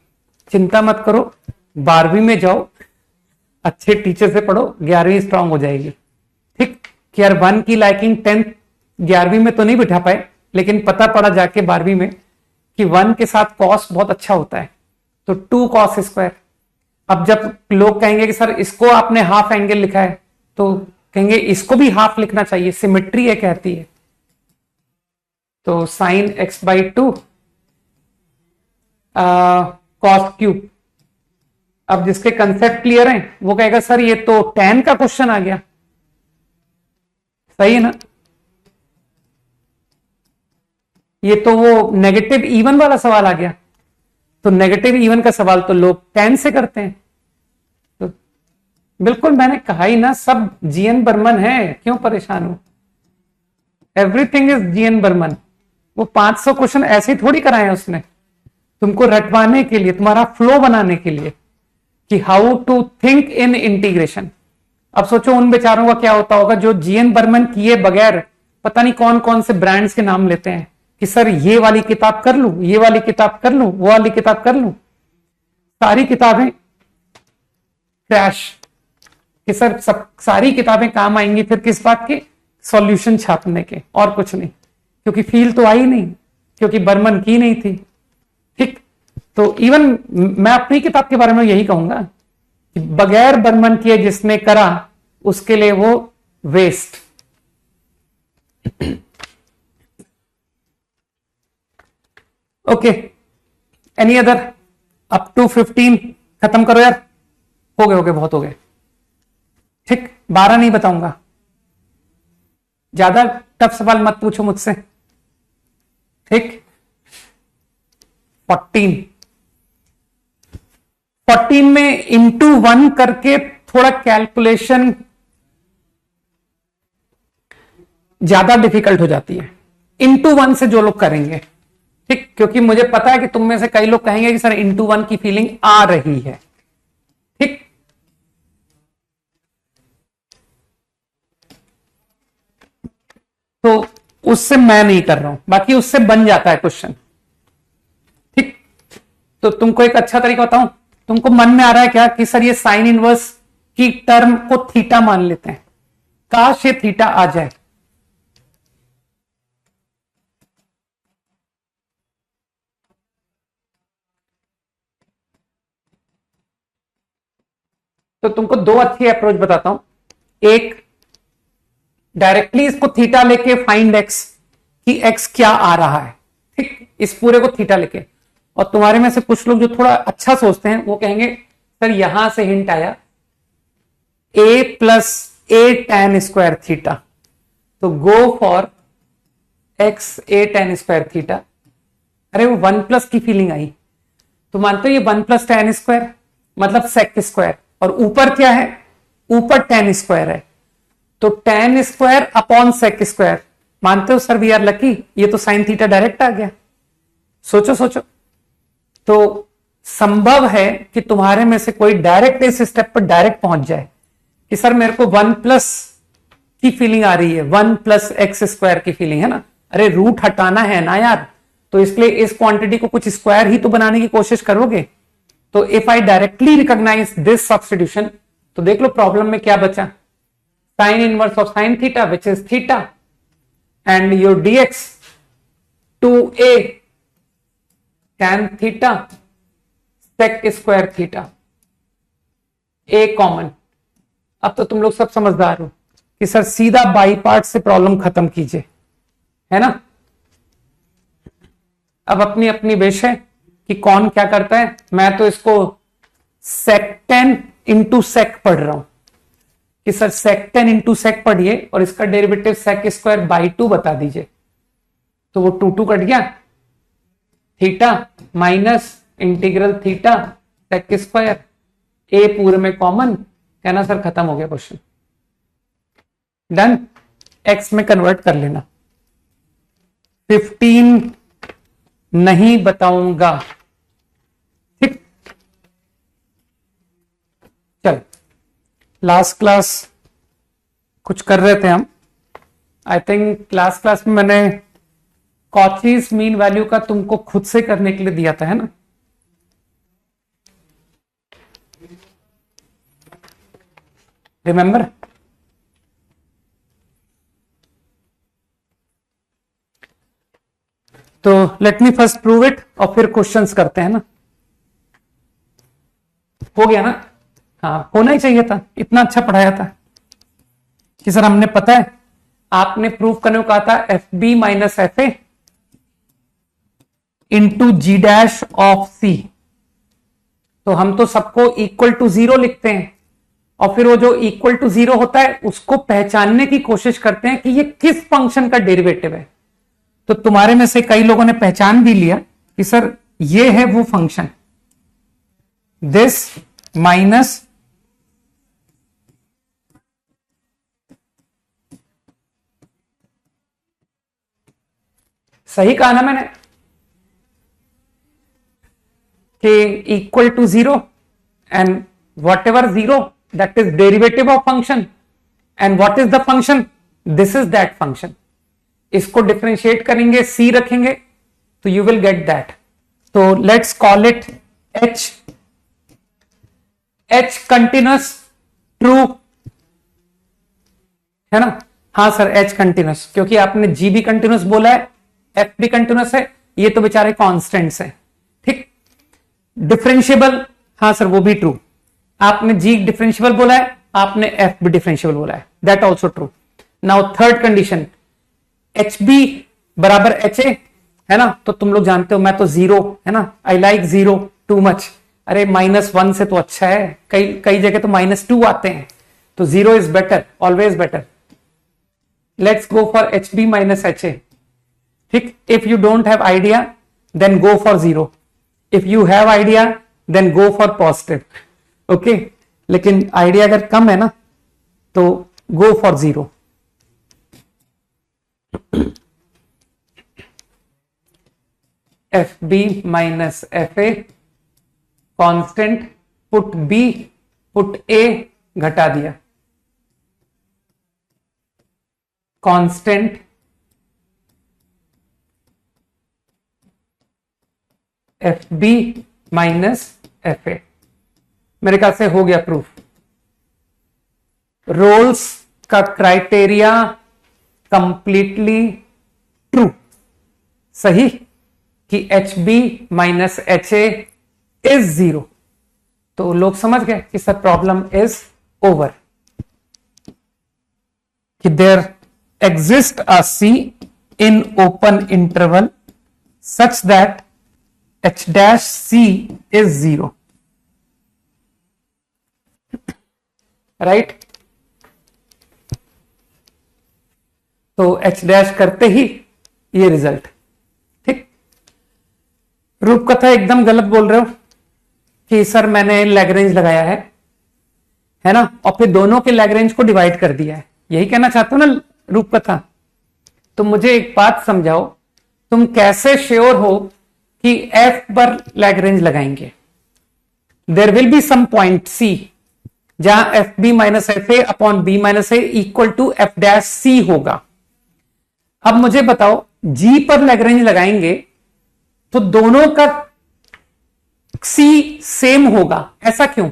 चिंता मत करो, 12वीं में जाओ, अच्छे टीचर से पढ़ो, 11वीं स्ट्रांग हो जाएगी। ठीक, कि यार 1 की लाइकिंग 10th 11वीं में तो नहीं बिठा पाए, लेकिन पता पड़ा जाके 12वीं में कि 1 के साथ कॉस बहुत अच्छा होता है, तो 2 कॉस स्क्वायर। अब जब लोग कहेंगे कि सर इसको आपने हाफ एंगल लिखा है, तो कहेंगे इसको भी हाफ लिखना चाहिए, सिमेट्री है कहती है। तो sine x by 2 cos cube. अब जिसके कंसेप्ट क्लियर हैं वो कहेगा सर ये तो tan का क्वेश्चन आ गया, सही है ना। ये तो वो नेगेटिव इवन वाला सवाल आ गया, तो नेगेटिव इवन का सवाल तो लोग tan से करते हैं। तो बिल्कुल मैंने कहा ही ना, सब जीएन बर्मन है, क्यों परेशान हो। Everything is GN Burman. वो 500 क्वेश्चन ऐसे ही थोड़ी कराए उसने, तुमको रटवाने के लिए, तुम्हारा फ्लो बनाने के लिए कि how to think in integration. अब सोचो उन बेचारों का क्या होता होगा जो जीएन बर्मन किए बगैर पता नहीं कौन कौन से ब्रांड्स के नाम लेते हैं कि सर ये वाली किताब कर लूं, ये वाली किताब कर लूं, वो वाली किताब कर लूं, सारी किताबें क्रैश कि सर सब सारी किताबें काम आएंगी फिर किस बात के, सॉल्यूशन छापने के, और कुछ नहीं, क्योंकि फील तो आई नहीं, क्योंकि बर्मन की नहीं थी। ठीक, तो इवन मैं अपनी किताब के बारे में यही कहूंगा कि बगैर बर्मन किए जिसने करा उसके लिए वो waste. Okay, any other up to 15 खत्म करो यार, हो गए बहुत हो गए। ठीक, 12 नहीं बताऊंगा, ज्यादा टफ सवाल मत पूछो मुझसे। ठीक, 14 में इंटू 1 करके थोड़ा कैलकुलेशन ज्यादा डिफिकल्ट हो जाती है इंटू 1 से जो लोग करेंगे। ठीक, क्योंकि मुझे पता है कि तुम में से कई लोग कहेंगे कि सर इंटू 1 की फीलिंग आ रही है। ठीक, तो उससे मैं नहीं कर रहा हूं, बाकी उससे बन जाता है क्वेश्चन। ठीक, तो तुमको एक अच्छा तरीका बताऊं, तुमको मन में आ रहा है क्या कि सर ये साइन इनवर्स की टर्म को थीटा मान लेते हैं, काश ये थीटा आ जाए। तो तुमको दो अच्छी अप्रोच बताता हूं। एक, डायरेक्टली इसको थीटा लेके फाइंड एक्स कि एक्स क्या आ रहा है। ठीक, इस पूरे को थीटा लेके, और तुम्हारे में से कुछ लोग जो थोड़ा अच्छा सोचते हैं वो कहेंगे सर यहां से हिंट आया a plus a tan square theta, तो go for x a tan square theta. अरे वो 1 प्लस की फीलिंग आई, तो मानते हो ये 1 प्लस tan स्क्वायर मतलब सेक स्क्वायर, और ऊपर क्या है, ऊपर tan स्क्वायर है, तो tan square upon sec square. मानते हो सर वी आर लकी, ये तो साइन थीटा डायरेक्ट आ गया। सोचो सोचो, तो संभव है कि तुम्हारे में से कोई डायरेक्ट इस स्टेप पर डायरेक्ट पहुंच जाए कि सर मेरे को 1 प्लस की फीलिंग आ रही है, 1+x² की फीलिंग है ना। अरे रूट हटाना है ना यार, तो इसलिए इस क्वांटिटी को कुछ स्क्वायर ही तो बनाने की कोशिश करोगे। तो if I directly recognise this substitution, तो देख लो प्रॉब्लम में क्या बचा, sine inverse of sine theta which is theta and your dx 2a tan theta sec square theta, a common. अब तो तुम लोग सब समझदार हो कि सर सीधा बाई पार्ट से प्रॉब्लम खत्म कीजिए, है ना। अब अपनी अपनी विश है कि कौन क्या करता है। मैं तो इसको sec10 इंटू सेक पढ़ रहा हूं कि सर sec10 इंटू सेक पढ़िए और इसका डेरिवेटिव sec स्क्वायर बाई 2 बता दीजिए। तो वो 2 कट गया, theta minus integral theta sec square, a पूरे में कॉमन, कहना सर खत्म हो गया क्वेश्चन, डन। एक्स में कन्वर्ट कर लेना, 15 नहीं बताऊंगा, ठीक। चल, लास्ट क्लास कुछ कर रहे थे हम, आई थिंक क्लास में मैंने कॉचीज मीन वैल्यू का तुमको खुद से करने के लिए दिया था, है ना। रिमेंबर, तो let me first prove it और फिर क्वेश्चंस करते हैं ना। हो गया ना, हाँ होना ही चाहिए था, इतना अच्छा पढ़ाया था कि सर हमने, पता है आपने प्रूव करने को कहा था f b minus f a into g dash of c, तो हम तो सबको इक्वल टू 0 लिखते हैं और फिर वो जो इक्वल टू 0 होता है उसको पहचानने की कोशिश करते हैं कि ये किस फंक्शन का डेरिवेटिव है। तो तुम्हारे में से कई लोगों ने पहचान भी लिया कि सर ये है वो फंक्शन, दिस माइनस सही कहा ना मैंने कि equal to 0 and whatever 0 that is derivative of function and what is the function, this is that function। इसको डिफरेंशिएट करेंगे, c रखेंगे तो you will get that। तो let's call it h continuous true, है ना। हाँ sir h continuous, क्योंकि आपने g भी कंटिन्यूस बोला है, f भी कंटिन्यूस है, ये तो बेचारे कॉन्स्टेंट्स हैं, ठीक। डिफरेंशिएबल, हाँ सर वो भी ट्रू, आपने g डिफरेंशिएबल बोला है, आपने f भी डिफरेंशिएबल बोला है, that also true. Now third condition, h b बराबर एच ए, है ना। तो तुम लोग जानते हो मैं तो 0, है ना, आई लाइक 0 टू मच। अरे -1 से तो अच्छा है, कई जगह तो -2 आते हैं, तो 0 is better, always better. Let's go for h b minus h a, ठीक। If you don't have idea then go for 0, if you have idea then go for positive, okay. लेकिन आइडिया अगर कम है ना तो go for 0। F b minus f a constant, put b put a घटा दिया, constant f b minus f a. मेरे ख्याल से हो गया प्रूफ। रोल्स का क्राइटेरिया कंप्लीटली ट्रू, सही, कि h b minus h a is 0। तो लोग समझ गए कि सर प्रॉब्लम इज ओवर, कि there exist a c in open interval such that h dash c is 0, right. तो एच डैश करते ही ये रिजल्ट, ठीक। रूपकथा एकदम गलत बोल रहे हो कि सर मैंने लैग्रेंज लगाया है ना, और फिर दोनों के लैग्रेंज को डिवाइड कर दिया है, यही कहना चाहते हो ना रूपकथा। तो मुझे एक बात समझाओ, तुम कैसे श्योर हो कि एफ पर लैग्रेंज लगाएंगे? There will be some point c जहां f b minus f a upon b minus a equal to f dash c होगा। अब मुझे बताओ, जी पर लैग्रेंज लगाएंगे तो दोनों का सी सेम होगा, ऐसा क्यों?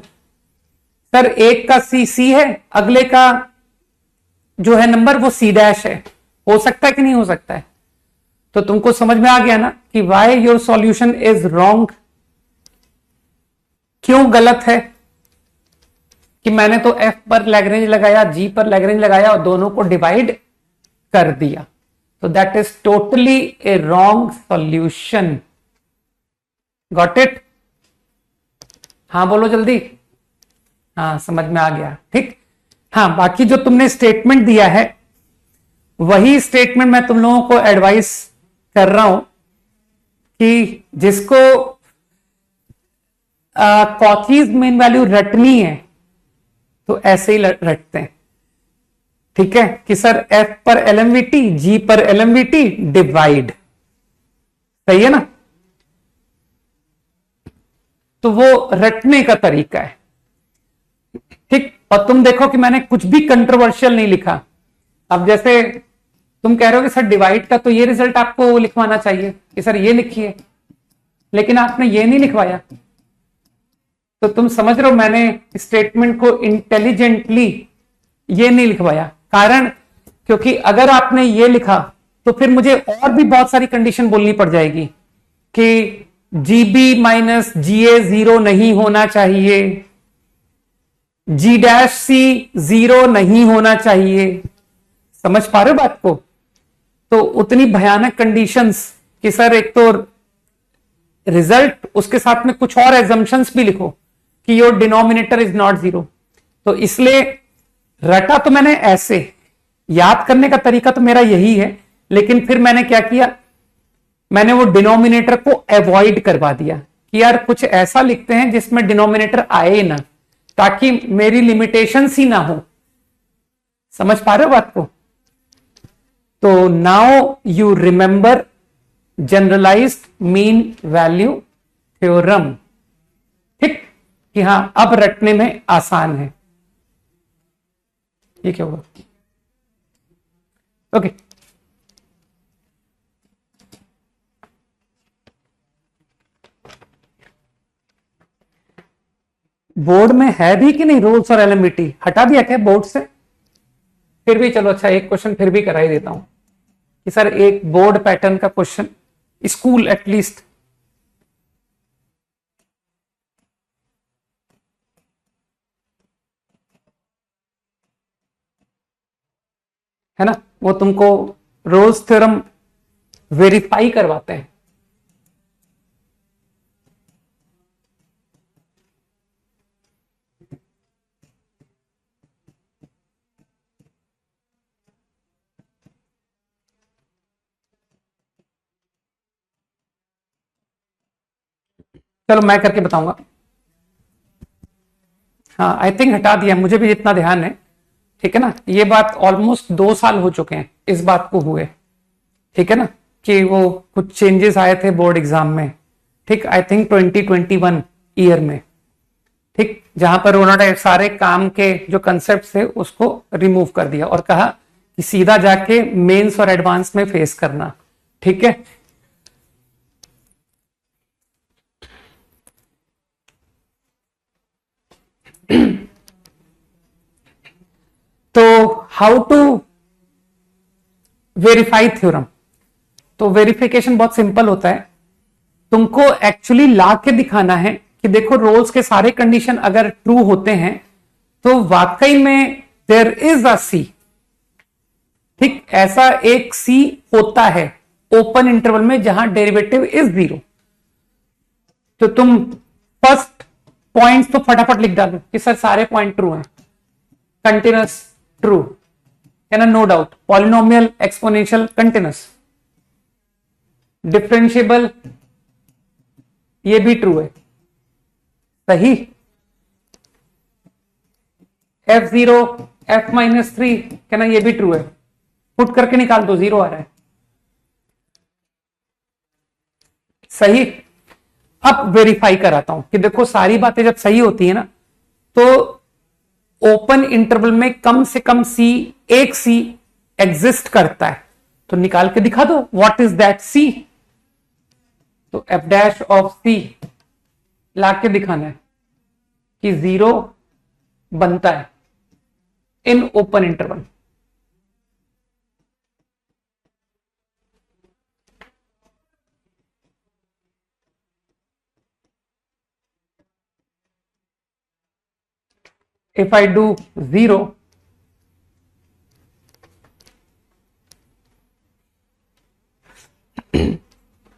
सर एक का सी है, अगले का जो है नंबर वो सी डैश है, हो सकता है कि नहीं हो सकता है? तो तुमको समझ में आ गया ना कि why your solution is wrong. क्यों गलत है? कि मैंने तो एफ पर लैग्रेंज लगाया, जी पर लैग्रेंज लगाया और दोनों को डिवाइड कर दिया, तो that is totally A wrong solution. Got it? हाँ बोलो जल्दी। हाँ समझ में आ गया, ठीक। हाँ बाकी जो तुमने स्टेटमेंट दिया है वही स्टेटमेंट मैं तुम लोगों को एडवाइस कर रहा हूं कि जिसको कॉचीज मेन वैल्यू रटनी है तो ऐसे ही रटते हैं, ठीक है, कि सर एफ पर एलएमवीटी, जी पर एलएमवीटी डिवाइड, सही है ना? तो वो रटने का तरीका है, ठीक। और तुम देखो कि मैंने कुछ भी कंट्रोवर्शियल नहीं लिखा। अब जैसे तुम कह रहे हो कि सर डिवाइड का तो ये रिजल्ट आपको लिखवाना चाहिए कि सर ये लिखिए, लेकिन आपने ये नहीं लिखवाया, तो तुम समझ रहे हो मैंने स्टेटमेंट को इंटेलिजेंटली ये नहीं लिखवाया। कारण क्योंकि अगर आपने ये लिखा तो फिर मुझे और भी बहुत सारी कंडीशन बोलनी पड़ जाएगी कि जीबी माइनस जीए 0 नहीं होना चाहिए, जी डैश सी 0 नहीं होना चाहिए। समझ पा रहे हो बात को? तो उतनी भयानक कंडीशंस कि सर एक तो रिजल्ट, उसके साथ में कुछ और एजम्पशंस भी लिखो कि योर डिनोमिनेटर इज नॉट 0। तो इसलिए रटा तो मैंने ऐसे, याद करने का तरीका तो मेरा यही है, लेकिन फिर मैंने क्या किया, मैंने वो डिनोमिनेटर को अवॉइड करवा दिया कि यार कुछ ऐसा लिखते हैं जिसमें डिनोमिनेटर आए ना, ताकि मेरी लिमिटेशंस ही ना हो। समझ पा रहे हो बात को? तो now you remember generalised mean value theorem, ठीक, कि हां अब रटने में आसान है। ये क्या होगा? ओके बोर्ड में है भी कि नहीं रोल्स और एलएमवीटी? हटा दिया क्या बोर्ड से? फिर भी चलो अच्छा एक क्वेश्चन फिर भी करा ही देता हूं कि सर एक बोर्ड पैटर्न का क्वेश्चन, स्कूल एटलीस्ट। है ना, वो तुमको रोल्स थ्योरम वेरीफाई करवाते हैं। चलो मैं करके बताऊंगा। हाँ आई थिंक हटा दिया, मुझे भी जितना ध्यान है, ठीक है ना। ये बात ऑलमोस्ट 2 साल हो चुके हैं इस बात को हुए, ठीक है ना, कि वो कुछ चेंजेस आए थे बोर्ड एग्जाम में, ठीक, आई थिंक 2021 ईयर में, ठीक, जहां पर उन्होंने सारे काम के जो कंसेप्ट थे उसको रिमूव कर दिया और कहा कि सीधा जाके मेंस और एडवांस में फेस करना, ठीक है। तो हाउ टू वेरीफाई थ्योरम? तो वेरिफिकेशन बहुत सिंपल होता है, तुमको एक्चुअली ला के दिखाना है कि देखो रोल्स के सारे कंडीशन अगर ट्रू होते हैं तो वाकई में देयर इज अ सी, ठीक, ऐसा एक सी होता है ओपन इंटरवल में जहां डेरिवेटिव इज 0। तो तुम फर्स्ट पॉइंट्स तो फटाफट लिख डालो कि सर सारे पॉइंट ट्रू हैं, कंटिन्यूअस ट्रू है ना, no doubt, polynomial exponential continuous, differentiable ये भी ट्रू है, सही, f0 f-3 कहना ये भी ट्रू है, पुट करके निकाल दो 0 आ रहा है, सही। अब वेरीफाई कराता हूं कि देखो सारी बातें जब सही होती है ना तो ओपन इंटरवल में कम से कम सी, एक सी एग्जिस्ट करता है, तो निकाल के दिखा दो व्हाट इज दैट सी। तो एफ डैश ऑफ सी ला के दिखाना है कि 0 बनता है इन open interval. if I do 0,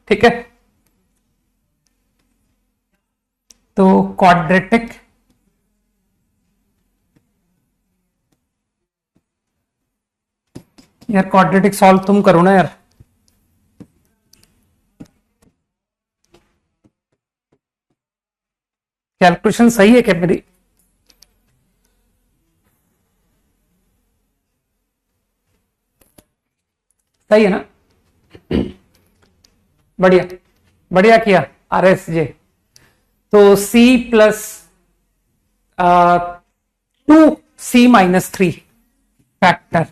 ठीक है, तो क्वाड्रेटिक यार, क्वाड्रेटिक सॉल्व तुम करो ना यार। कैलकुलेशन सही है क्या मेरी? सही है ना? बढ़िया, बढ़िया किया RSJ। तो C प्लस 2C-3 फैक्टर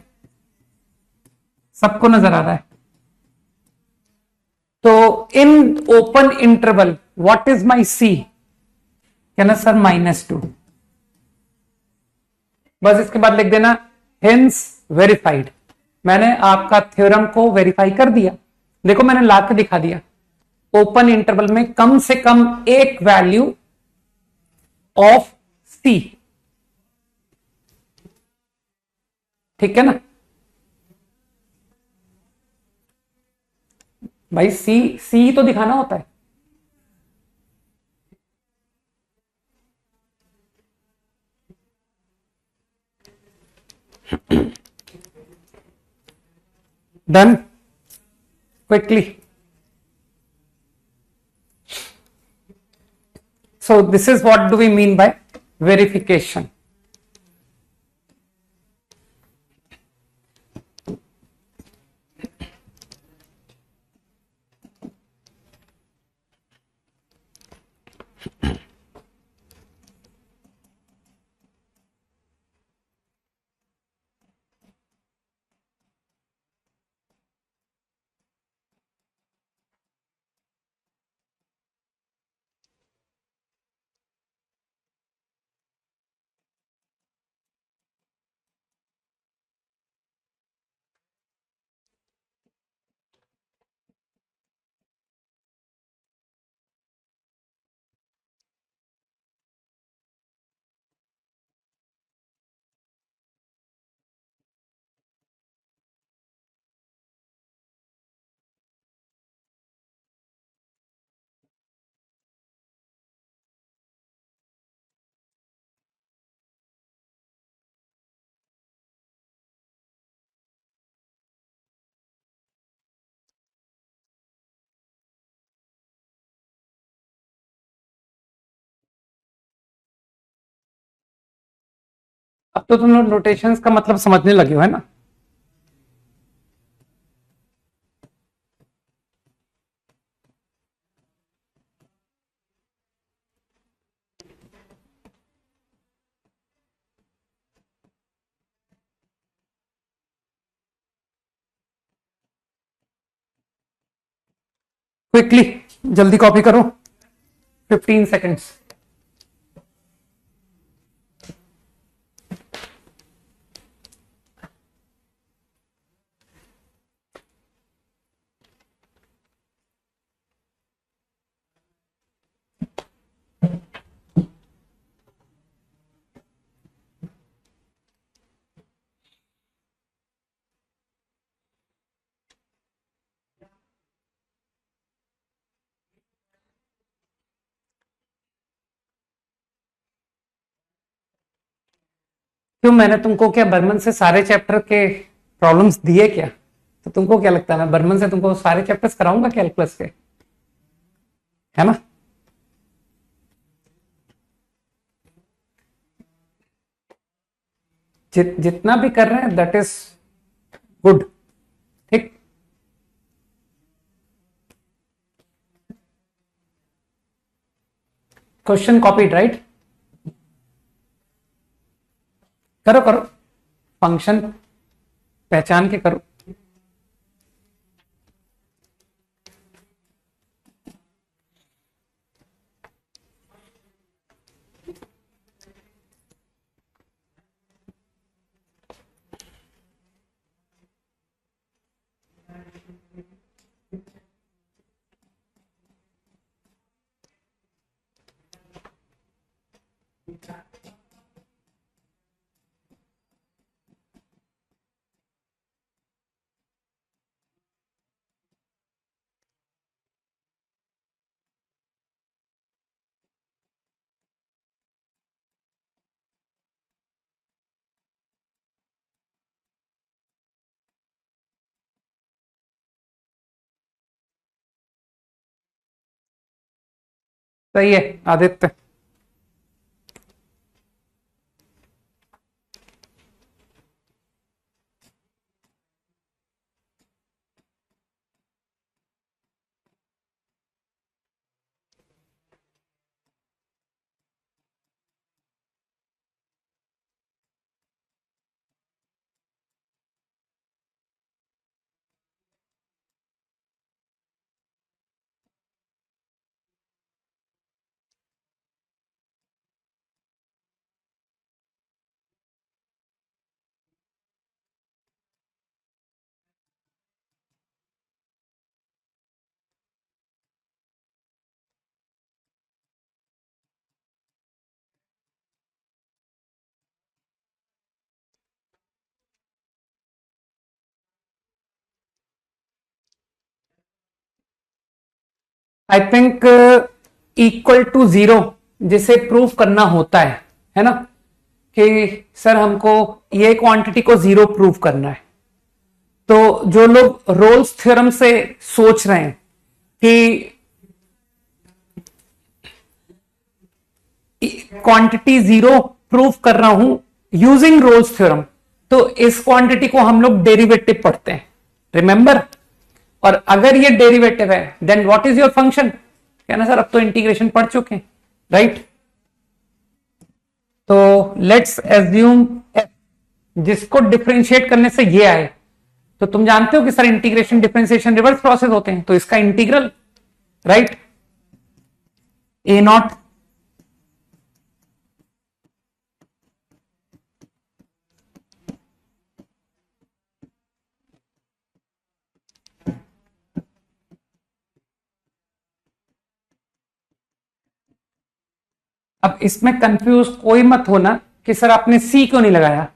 सबको नजर आ रहा है। तो इन open interval what is my C? कहना सर -2। बस इसके बाद लिख देना हेंस वेरीफाइड। मैंने आपका थ्योरम को वेरीफाई कर दिया। देखो मैंने ला के दिखा दिया, ओपन इंटरवल में कम से कम एक वैल्यू ऑफ C, ठीक है ना भाई? सी तो दिखाना होता है। Done, quickly. So this is what do we mean by verification. अब तो तुम लोग नोटेशंस का मतलब समझने लगे हो, है ना? क्विकली जल्दी कॉपी करो, 15 सेकेंड्स। क्यों, मैंने तुमको क्या बर्मन से सारे चैप्टर के प्रॉब्लम्स दिए क्या? तो तुमको क्या लगता है मैं बर्मन से तुमको सारे चैप्टर्स कराऊंगा कैलकुलस के, है ना? जितना भी कर रहे हैं दैट इज गुड, ठीक। Question copied right? करो करो, फंक्शन पहचान के करो। सही है Aditya. I think equal to zero जिसे प्रूव करना होता है ना, कि सर हमको ये क्वांटिटी को जीरो प्रूव करना है। तो जो लोग रोल्स थ्योरम से सोच रहे हैं कि क्वांटिटी जीरो प्रूव कर रहा हूं यूजिंग रोल्स थ्योरम, तो इस क्वांटिटी को हम लोग डेरिवेटिव पढ़ते हैं, रिमेंबर। और अगर ये डेरिवेटिव है then what is your function, क्या ना सर अब तो इंटीग्रेशन पढ़ चुके हैं, राइट। तो लेट्स एज्यूम एफ, जिसको डिफरेंशिएट करने से ये आए, तो तुम जानते हो कि sir integration differentiation reverse process होते हैं, तो इसका इंटीग्रल, राइट, ए नॉट अब इसमें कंफ्यूज कोई मत होना कि सर आपने सी क्यों नहीं लगाया,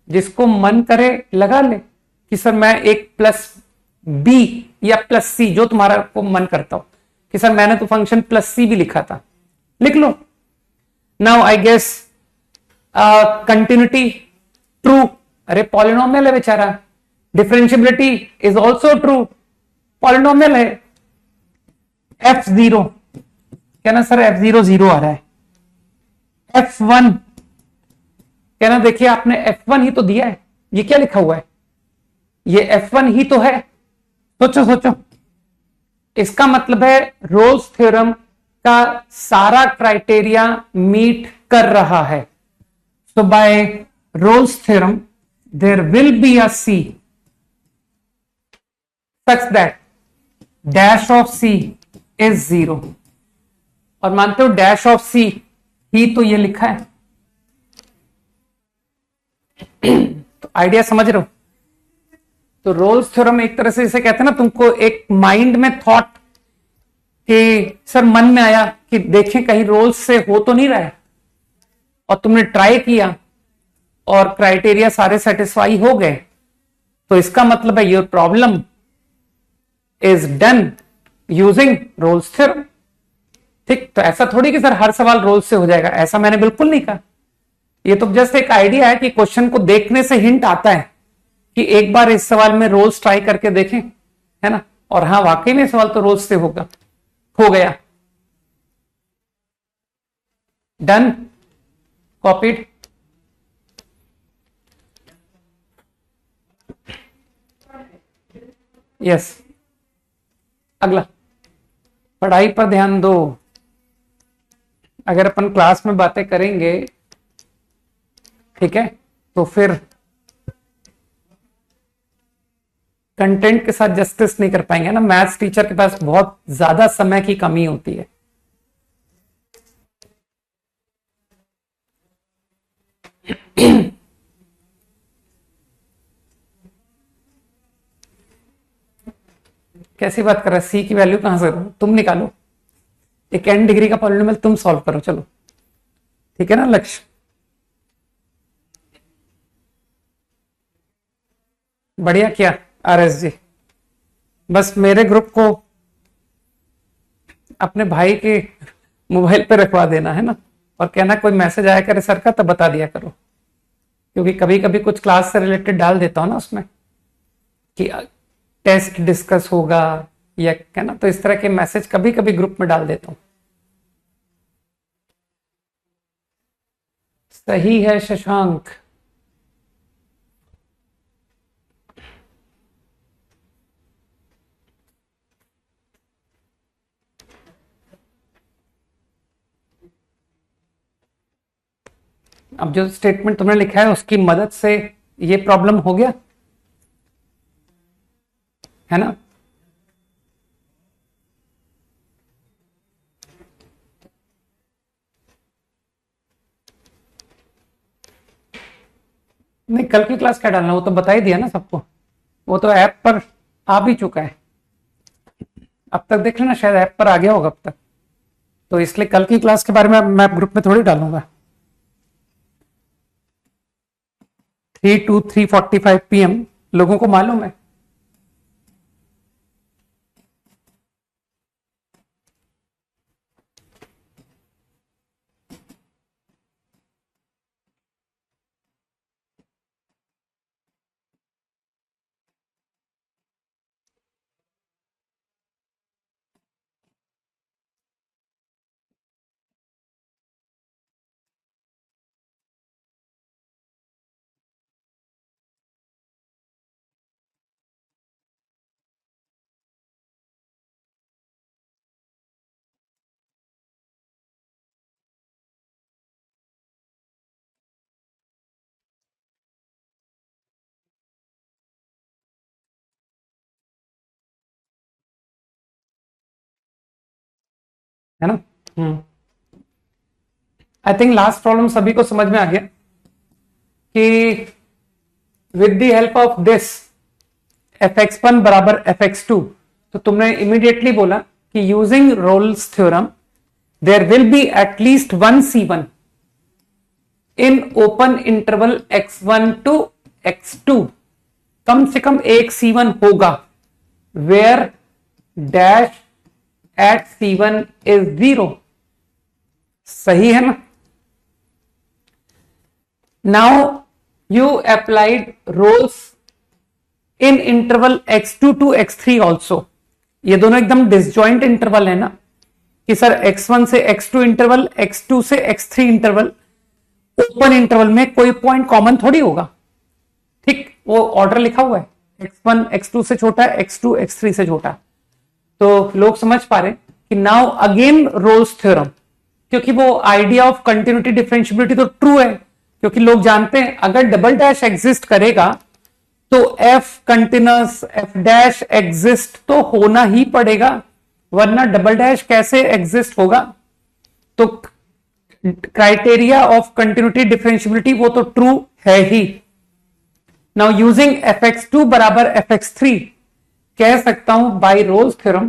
जिसको मन करे लगा ले कि सर मैं एक प्लस बी या प्लस सी, जो तुम्हारा को मन करता हो, कि सर मैंने तो फंक्शन प्लस सी भी लिखा था, लिख लो। Now I guess continuity true, अरे पॉलिनोमियल है बेचारा, differentiability is also true, polynomial है। F0 क्या ना सर F0 जीरो आ रहा है, F1 क्या ना, देखिए आपने F1 ही तो दिया है, ये क्या लिखा हुआ है, ये F1 ही तो है, सोचो सोचो, इसका मतलब है रोल्स थ्योरम का सारा क्राइटेरिया मीट कर रहा है। So by Rolle's theorem there will be a C such that dash of C is 0, और मानते हो डैश ऑफ C ही तो ये लिखा है। तो आइडिया समझ रहे हो। तो रोल्स थ्योरम एक तरह से इसे कहते हैं ना, तुमको एक माइंड में थॉट कि सर मन में आया कि देखें कहीं रोल्स से हो तो नहीं रहा है, और तुमने ट्राई किया और क्राइटेरिया सारे सेटिस्फाई हो गए, तो इसका मतलब है your problem is done using Rolle's theorem. ठीक, तो ऐसा थोड़ी कि सर हर सवाल रोल्स से हो जाएगा, ऐसा मैंने बिल्कुल नहीं कहा। ये तो जस्ट एक आइडिया है कि क्वेश्चन को देखने से हिंट आता है कि एक बार इस सवाल में रोल्स ट्राई करके देखें, है ना, और हाँ वाकई में सवाल तो रोल्स से होगा, हो गया, डन, कॉपीड। यस, अगला, पढ़ाई पर ध्यान दो। अगर अपन क्लास में बातें करेंगे, ठीक है, तो फिर कंटेंट के साथ जस्टिस नहीं कर पाएंगे ना। मैथ्स टीचर के पास बहुत ज्यादा समय की कमी होती है। कैसी बात कर रहा है? सी की वैल्यू कहां से तुम निकालो, एक n डिग्री का पॉलिनोमियल तुम सॉल्व करो, चलो ठीक है ना लक्ष्य? बढ़िया किया आरएस जी। बस मेरे ग्रुप को अपने भाई के मोबाइल पे रखवा देना है ना, और कहना कोई मैसेज आया करे सर का तो बता दिया करो, क्योंकि कभी कभी कुछ क्लास से रिलेटेड डाल देता हूं ना उसमें कि टेस्ट डिस्कस होगा या क्या ना, तो इस तरह के मैसेज कभी कभी ग्रुप में डाल देता हूं। सही है शशांक। अब जो स्टेटमेंट तुमने लिखा है उसकी मदद से ये प्रॉब्लम हो गया है ना? नहीं, कल की क्लास क्या डालना वो तो बता ही दिया ना सबको, वो तो ऐप पर आ भी चुका है अब तक, देख लेना शायद ऐप पर आ गया होगा अब तक, तो इसलिए कल की क्लास के बारे में मैं ग्रुप में थोड़ी डालूंगा। 3 to 3:45 PM लोगों को मालूम है। है ना? आई थिंक लास्ट प्रॉब्लम सभी को समझ में आ गया कि with the help of this fx1 बराबर fx2, तो तुमने इमीडिएटली बोला कि using Rolle's theorem there will be at least one c1 in open interval x1 to x2, कम से कम एक c1 होगा where dash at c1 is 0। सही है ना? Now you applied Rolle's in interval x2 to x3 also. ये दोनों एकदम डिसजॉइंट इंटरवल है ना, कि सर x1 से x2 इंटरवल, x2 से x3 इंटरवल, ओपन इंटरवल में कोई पॉइंट कॉमन थोड़ी होगा। ठीक, वो ऑर्डर लिखा हुआ है, x1 x2 से छोटा है, x2 x3 से छोटा। तो लोग समझ पा रहे कि नाउ अगेन रोल्स थ्योरम, क्योंकि वो आइडिया ऑफ कंटिन्यूटी डिफरेंशियबिलिटी तो ट्रू है, क्योंकि लोग जानते हैं अगर डबल डैश एग्जिस्ट करेगा तो f continuous f dash exist तो होना ही पड़ेगा, वरना डबल डैश कैसे एग्जिस्ट होगा? तो क्राइटेरिया ऑफ कंटिन्यूटी डिफरेंशियबिलिटी वो तो ट्रू है ही। नाउ यूजिंग fx2 बराबर fx3 कह सकता हूं बाय रोल्स थ्योरम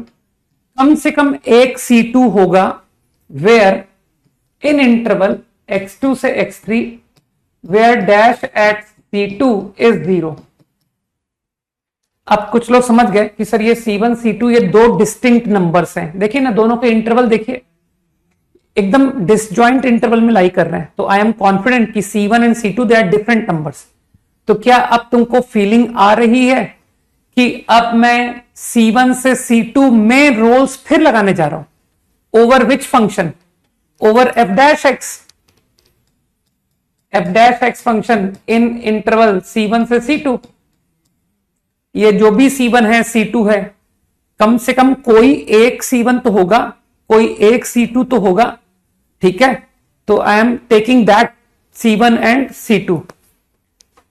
कम से कम एक c2 होगा वेयर इन इंटरवल x2 से x3 where dash at c2 is 0। अब कुछ लोग समझ गए कि सर ये c1 c2 ये दो डिस्टिंक्ट नंबर्स हैं। देखिए ना, दोनों के इंटरवल देखिए एकदम डिसजॉइंट इंटरवल में लाई कर रहे हैं, तो आई एम कॉन्फिडेंट कि c1 and c2 they are different numbers. तो क्या अब तुमको फीलिंग आ रही है कि अब मैं c1 से c2 में रोल्स फिर लगाने जा रहा हूं? Over which function? Over f dash x function in interval c1 से c2। ये जो भी c1 है c2 है, कम से कम कोई एक c1 तो होगा, कोई एक c2 तो होगा। ठीक है, तो I am taking that c1 and c2।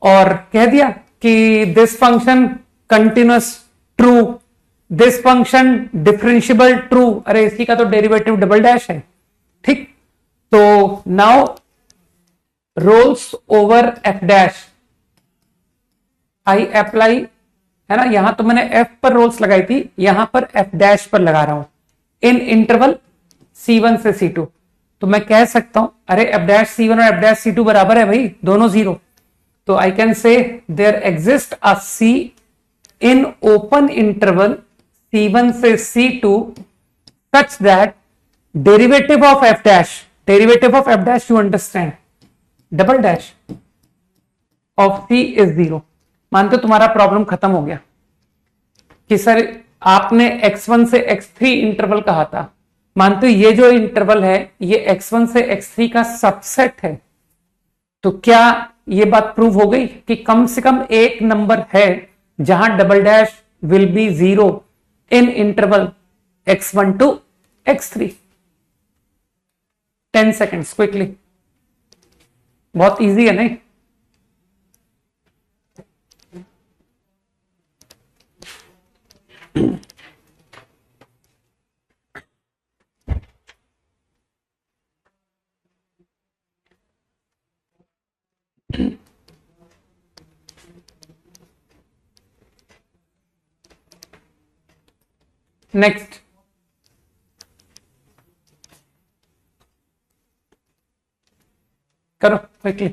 और कह दिया कि this function continuous true, this function differentiable true, अरे इसी का तो डेरिवेटिव डबल डैश है, ठीक। तो now Rolle's over f dash I apply, है ना, यहां तो मैंने एफ पर रोल्स लगाई थी, यहां पर एफ डैश पर लगा रहा हूं इन इंटरवल C1 से C2। तो मैं कह सकता हूं अरे एफ डैश C1 और एफ डैश C2 बराबर है भाई, दोनों जीरो। तो I can say there exist a C in open interval C1 से C2 such that derivative of f dash you understand, double dash of C is 0। मानते हो तुम्हारा प्रॉब्लम खत्म हो गया कि सर आपने x1 से x3 इंटरवल कहा था, मानते हो ये जो इंटरवल है ये x1 से x3 का सबसेट है। तो क्या ये बात प्रूव हो गई कि कम से कम एक नंबर है जहां double dash will be 0 in interval x1 to x3। 10 seconds quickly, बहुत इजी है नहीं? नेक्स्ट, करो क्विकली।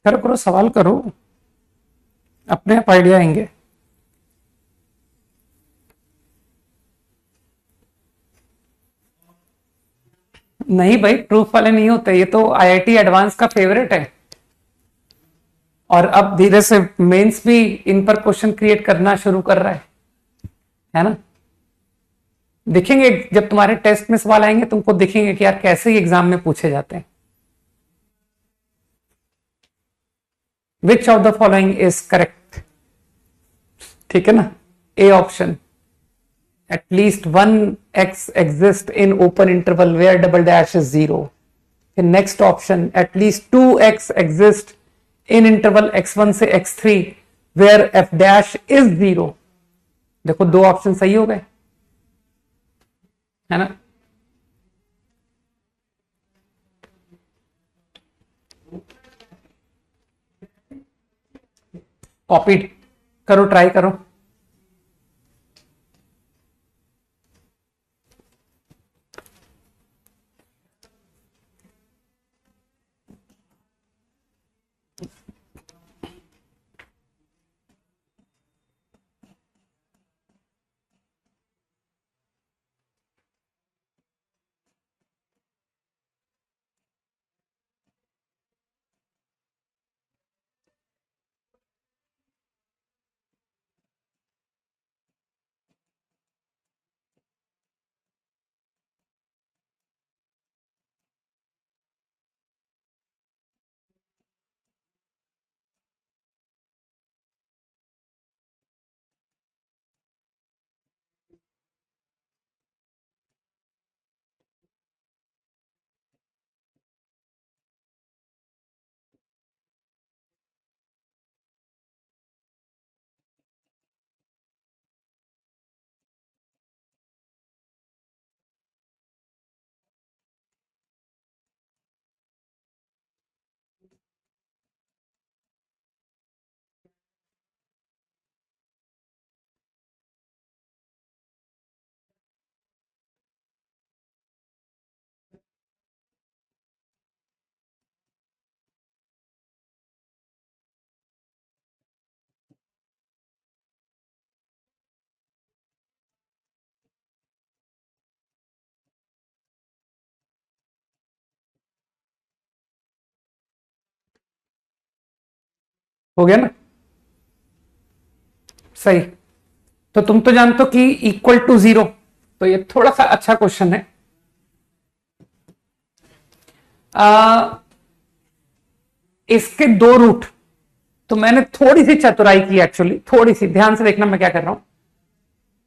करो करो, सवाल करो, अपने आप आइडिया आएंगे। नहीं भाई, प्रूफ वाले नहीं होते, ये तो आईआईटी एडवांस का फेवरेट है। और अब धीरे से मेंस भी इन पर क्वेश्चन क्रिएट करना शुरू कर रहा है ना। दिखेंगे जब तुम्हारे टेस्ट में सवाल आएंगे तुमको दिखेंगे कि यार कैसे एग्जाम में पूछे जाते हैं। Which of the following is correct, ठीक है ना। A option, at least one x exists in open interval where double dash is 0. The next option, at least 2x exists in interval x1 से x3 where f dash is 0. देखो दो option सही हो गए, है ना। कॉपीड करो, try करो। हो गया ना, सही। तो तुम तो जानते हो कि इक्वल टू 0, तो ये थोड़ा सा अच्छा क्वेश्चन है। इसके दो रूट, तो मैंने थोड़ी सी चतुराई की एक्चुअली, थोड़ी सी ध्यान से देखना मैं क्या कर रहा हूं।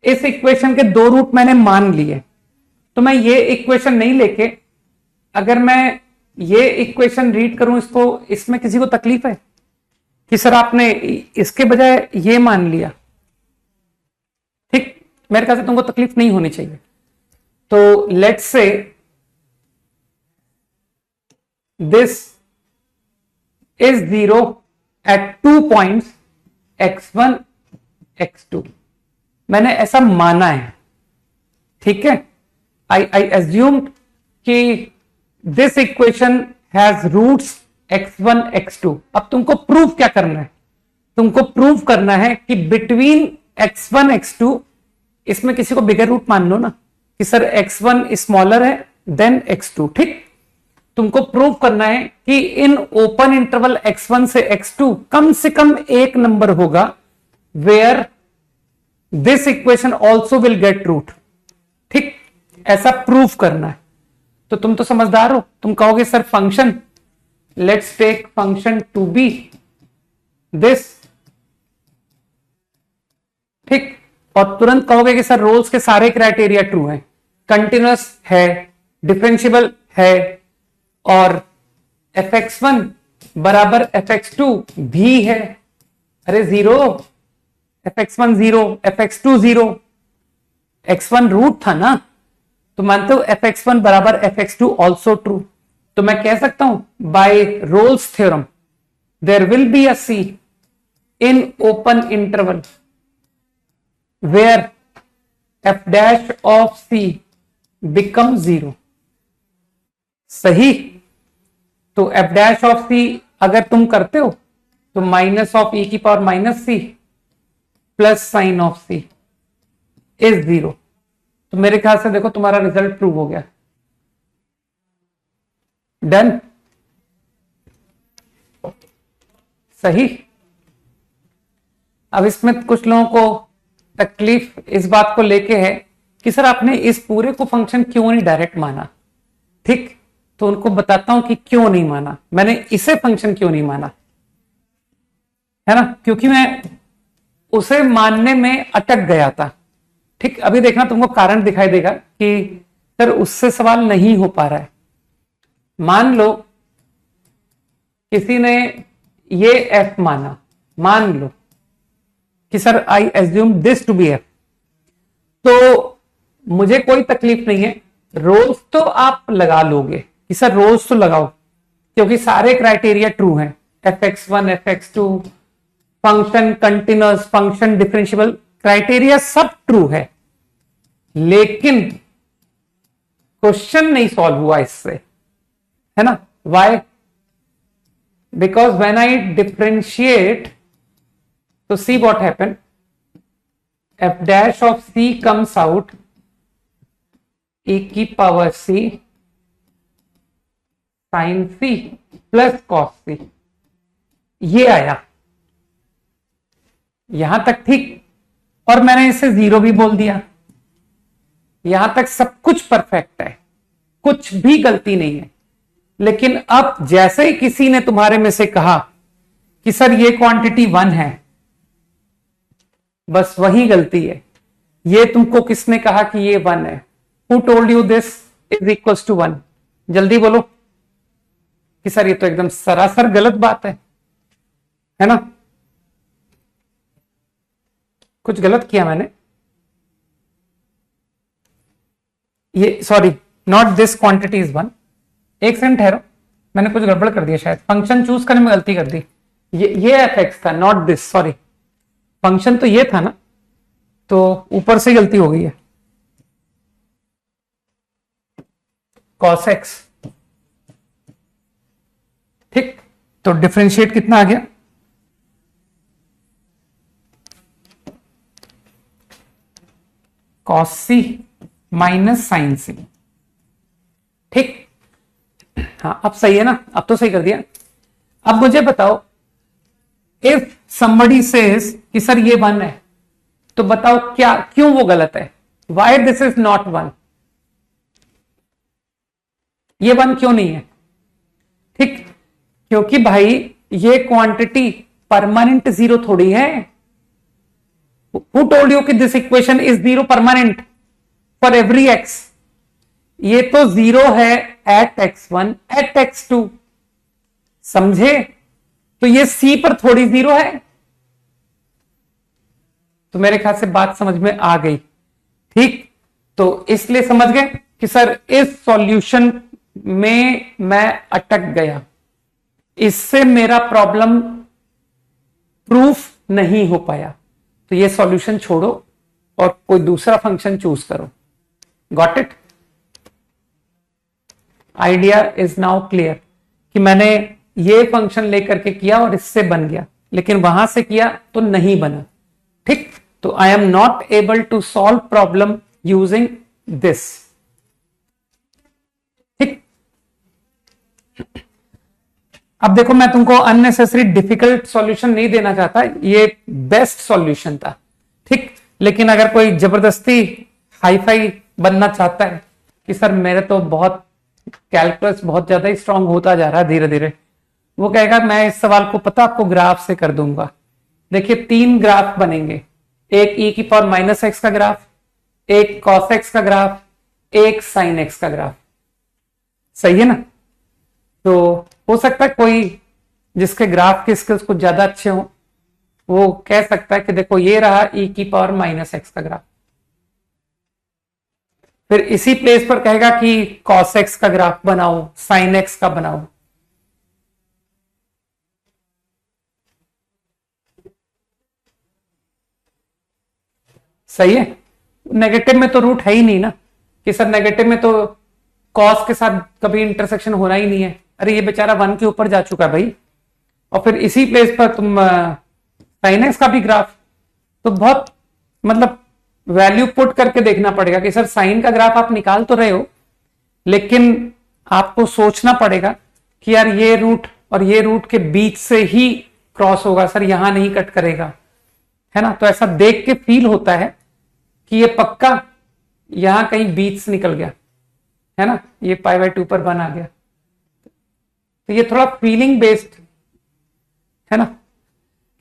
इस इक्वेशन के दो रूट मैंने मान लिए, तो मैं ये इक्वेशन नहीं लेके अगर मैं ये इक्वेशन रीड करूं इसको, इसमें किसी को तकलीफ है कि सर आपने इसके बजाय ये मान लिया? ठीक, मेरे ख्याल से तुमको तकलीफ नहीं होनी चाहिए। तो let's say this is 0 eight 2 points x1 x2। मैंने ऐसा माना है, ठीक है। आई एज्यूम कि this equation has roots x1 x2। अब तुमको प्रूव क्या करना है? तुमको प्रूव करना है कि बिटवीन x1 x2 इसमें किसी को बिगर रूट मान लो ना, कि सर x1 स्मॉलर है देन x2। ठीक, तुमको प्रूव करना है कि इन ओपन इंटरवल x1 से x2 कम से कम एक नंबर होगा where this equation also will get root. ठीक, ऐसा प्रूव करना है। तो तुम तो समझदार हो, तुम कहोगे sir function, let's take function to be this. ठीक, और तुरंत कहोगे कि सर रोल्स के सारे क्राइटेरिया ट्रू हैं, कंटिन्यूअस है, डिफरेंशियबल है, और fx1 बराबर fx2 भी है। अरे 0, fx1 0, fx2 0, x1 रूट था ना, तो मानते हो fx1 बराबर fx2 ऑल्सो ट्रू। तो मैं कह सकता हूं by Rolle's theorem there will be a c in open interval where f dash of c become 0। सही, तो f डैश ऑफ c अगर तुम करते हो तो माइनस ऑफ e की power minus c plus sign of c is 0। तो मेरे ख्याल से देखो तुम्हारा रिजल्ट प्रूव हो गया। डन, सही। अब इसमें कुछ लोगों को तकलीफ इस बात को लेके है कि सर आपने इस पूरे को फंक्शन क्यों नहीं डायरेक्ट माना। ठीक, तो उनको बताता हूं कि क्यों नहीं माना, मैंने इसे फंक्शन क्यों नहीं माना, है ना, क्योंकि मैं उसे मानने में अटक गया था। ठीक, अभी देखना तुमको कारण दिखाई देगा कि सर उससे सवाल नहीं हो पा रहा है। मान लो किसी ने ये f माना, मान लो कि sir I assume this to be f, तो मुझे कोई तकलीफ नहीं है, रोल्स तो आप लगा लोगे कि सर रोल्स तो लगाओ क्योंकि सारे क्राइटेरिया ट्रू हैं, fx1 fx2 function continuous, function differentiable, criteria सब ट्रू है। लेकिन क्वेश्चन नहीं सॉल्व हुआ इससे, है ना। Why? Because when I differentiate तो see what happen, f dash of c comes out e की power c sine c plus cos c। ये आया यहां तक, ठीक। और मैंने इसे 0 भी बोल दिया, यहां तक सब कुछ परफेक्ट है, कुछ भी गलती नहीं है। लेकिन अब जैसे ही किसी ने तुम्हारे में से कहा कि सर ये क्वांटिटी 1 है, बस वही गलती है। ये तुमको किसने कहा कि ये 1 है? Who told you this is equals to 1? जल्दी बोलो कि सर ये तो एकदम सरासर गलत बात है ना। कुछ गलत किया मैंने, ये sorry, not this quantity is 1। एक सेकंड ठहरो, मैंने कुछ गड़बड़ कर दिया, शायद फंक्शन चूज करने में गलती कर दी। ये fx था, नॉट दिस, सॉरी। फंक्शन तो ये था ना, तो ऊपर से गलती हो गई है। cos x, ठीक। तो डिफरेंशिएट कितना आ गया? cos c minus sine c। ठीक, हाँ अब सही है ना, अब तो सही कर दिया। अब मुझे बताओ, इफ somebody says कि सर ये 1 है, तो बताओ क्या, क्यों वो गलत है? Why this is not 1? ये 1 क्यों नहीं है? ठीक, क्योंकि भाई ये क्वांटिटी परमानेंट 0 थोड़ी है। Who told you कि this equation is 0 permanent for every x? ये तो 0 है एट x1 एट x2, समझे? तो ये C पर थोड़ी 0 है। तो मेरे ख्याल से बात समझ में आ गई, ठीक? तो इसलिए समझ गए कि सर इस सॉल्यूशन में मैं अटक गया, इससे मेरा प्रॉब्लम प्रूफ नहीं हो पाया, तो ये सॉल्यूशन छोड़ो और कोई दूसरा फंक्शन चूज करो। Got it? Idea is now clear कि मैंने ये फंक्शन लेकर के किया और इससे बन गया, लेकिन वहां से किया तो नहीं बना, ठीक? तो I am not able to solve problem using this, ठीक? अब देखो, मैं तुमको अननेसेसरी डिफिकल्ट सॉल्यूशन नहीं देना चाहता, ये बेस्ट सॉल्यूशन था, ठीक? लेकिन अगर कोई जबरदस्ती हाईफाई बनना चाहता है कि सर मेरे तो बहुत कैलकुलस बहुत ज्यादा ही स्ट्रांग होता जा रहा है धीरे धीरे, वो कहेगा मैं इस सवाल को पता आपको ग्राफ से कर दूंगा। देखिए 3 ग्राफ बनेंगे, एक e की पावर माइनस एक्स का ग्राफ, एक cos x का ग्राफ, एक sin x का ग्राफ, सही है ना? तो हो सकता है कोई जिसके ग्राफ के स्किल्स कुछ ज्यादा अच्छे हो, वो कह सकता है कि देखो ये रहा e की पावर माइनस एक्स का ग्राफ, फिर इसी प्लेस पर कहेगा कि cos x का ग्राफ बनाओ, sin x का बनाओ। सही है? नेगेटिव में तो रूट है ही नहीं ना, कि सर नेगेटिव में तो cos के साथ कभी इंटरसेक्शन होना ही नहीं है। अरे ये बेचारा 1 के ऊपर जा चुका है भाई। और फिर इसी प्लेस पर तुम sin x का भी ग्राफ, तो बहुत मतलब वैल्यू पुट करके देखना पड़ेगा कि सर साइन का ग्राफ आप निकाल तो रहे हो, लेकिन आपको सोचना पड़ेगा कि यार ये रूट और ये रूट के बीच से ही क्रॉस होगा, सर यहां नहीं कट करेगा, है ना? तो ऐसा देख के फील होता है कि ये पक्का यहां कहीं बीच से निकल गया, है ना? ये π/2 पर 1 आ गया, तो ये थोड़ा फीलिंग बेस्ड है ना,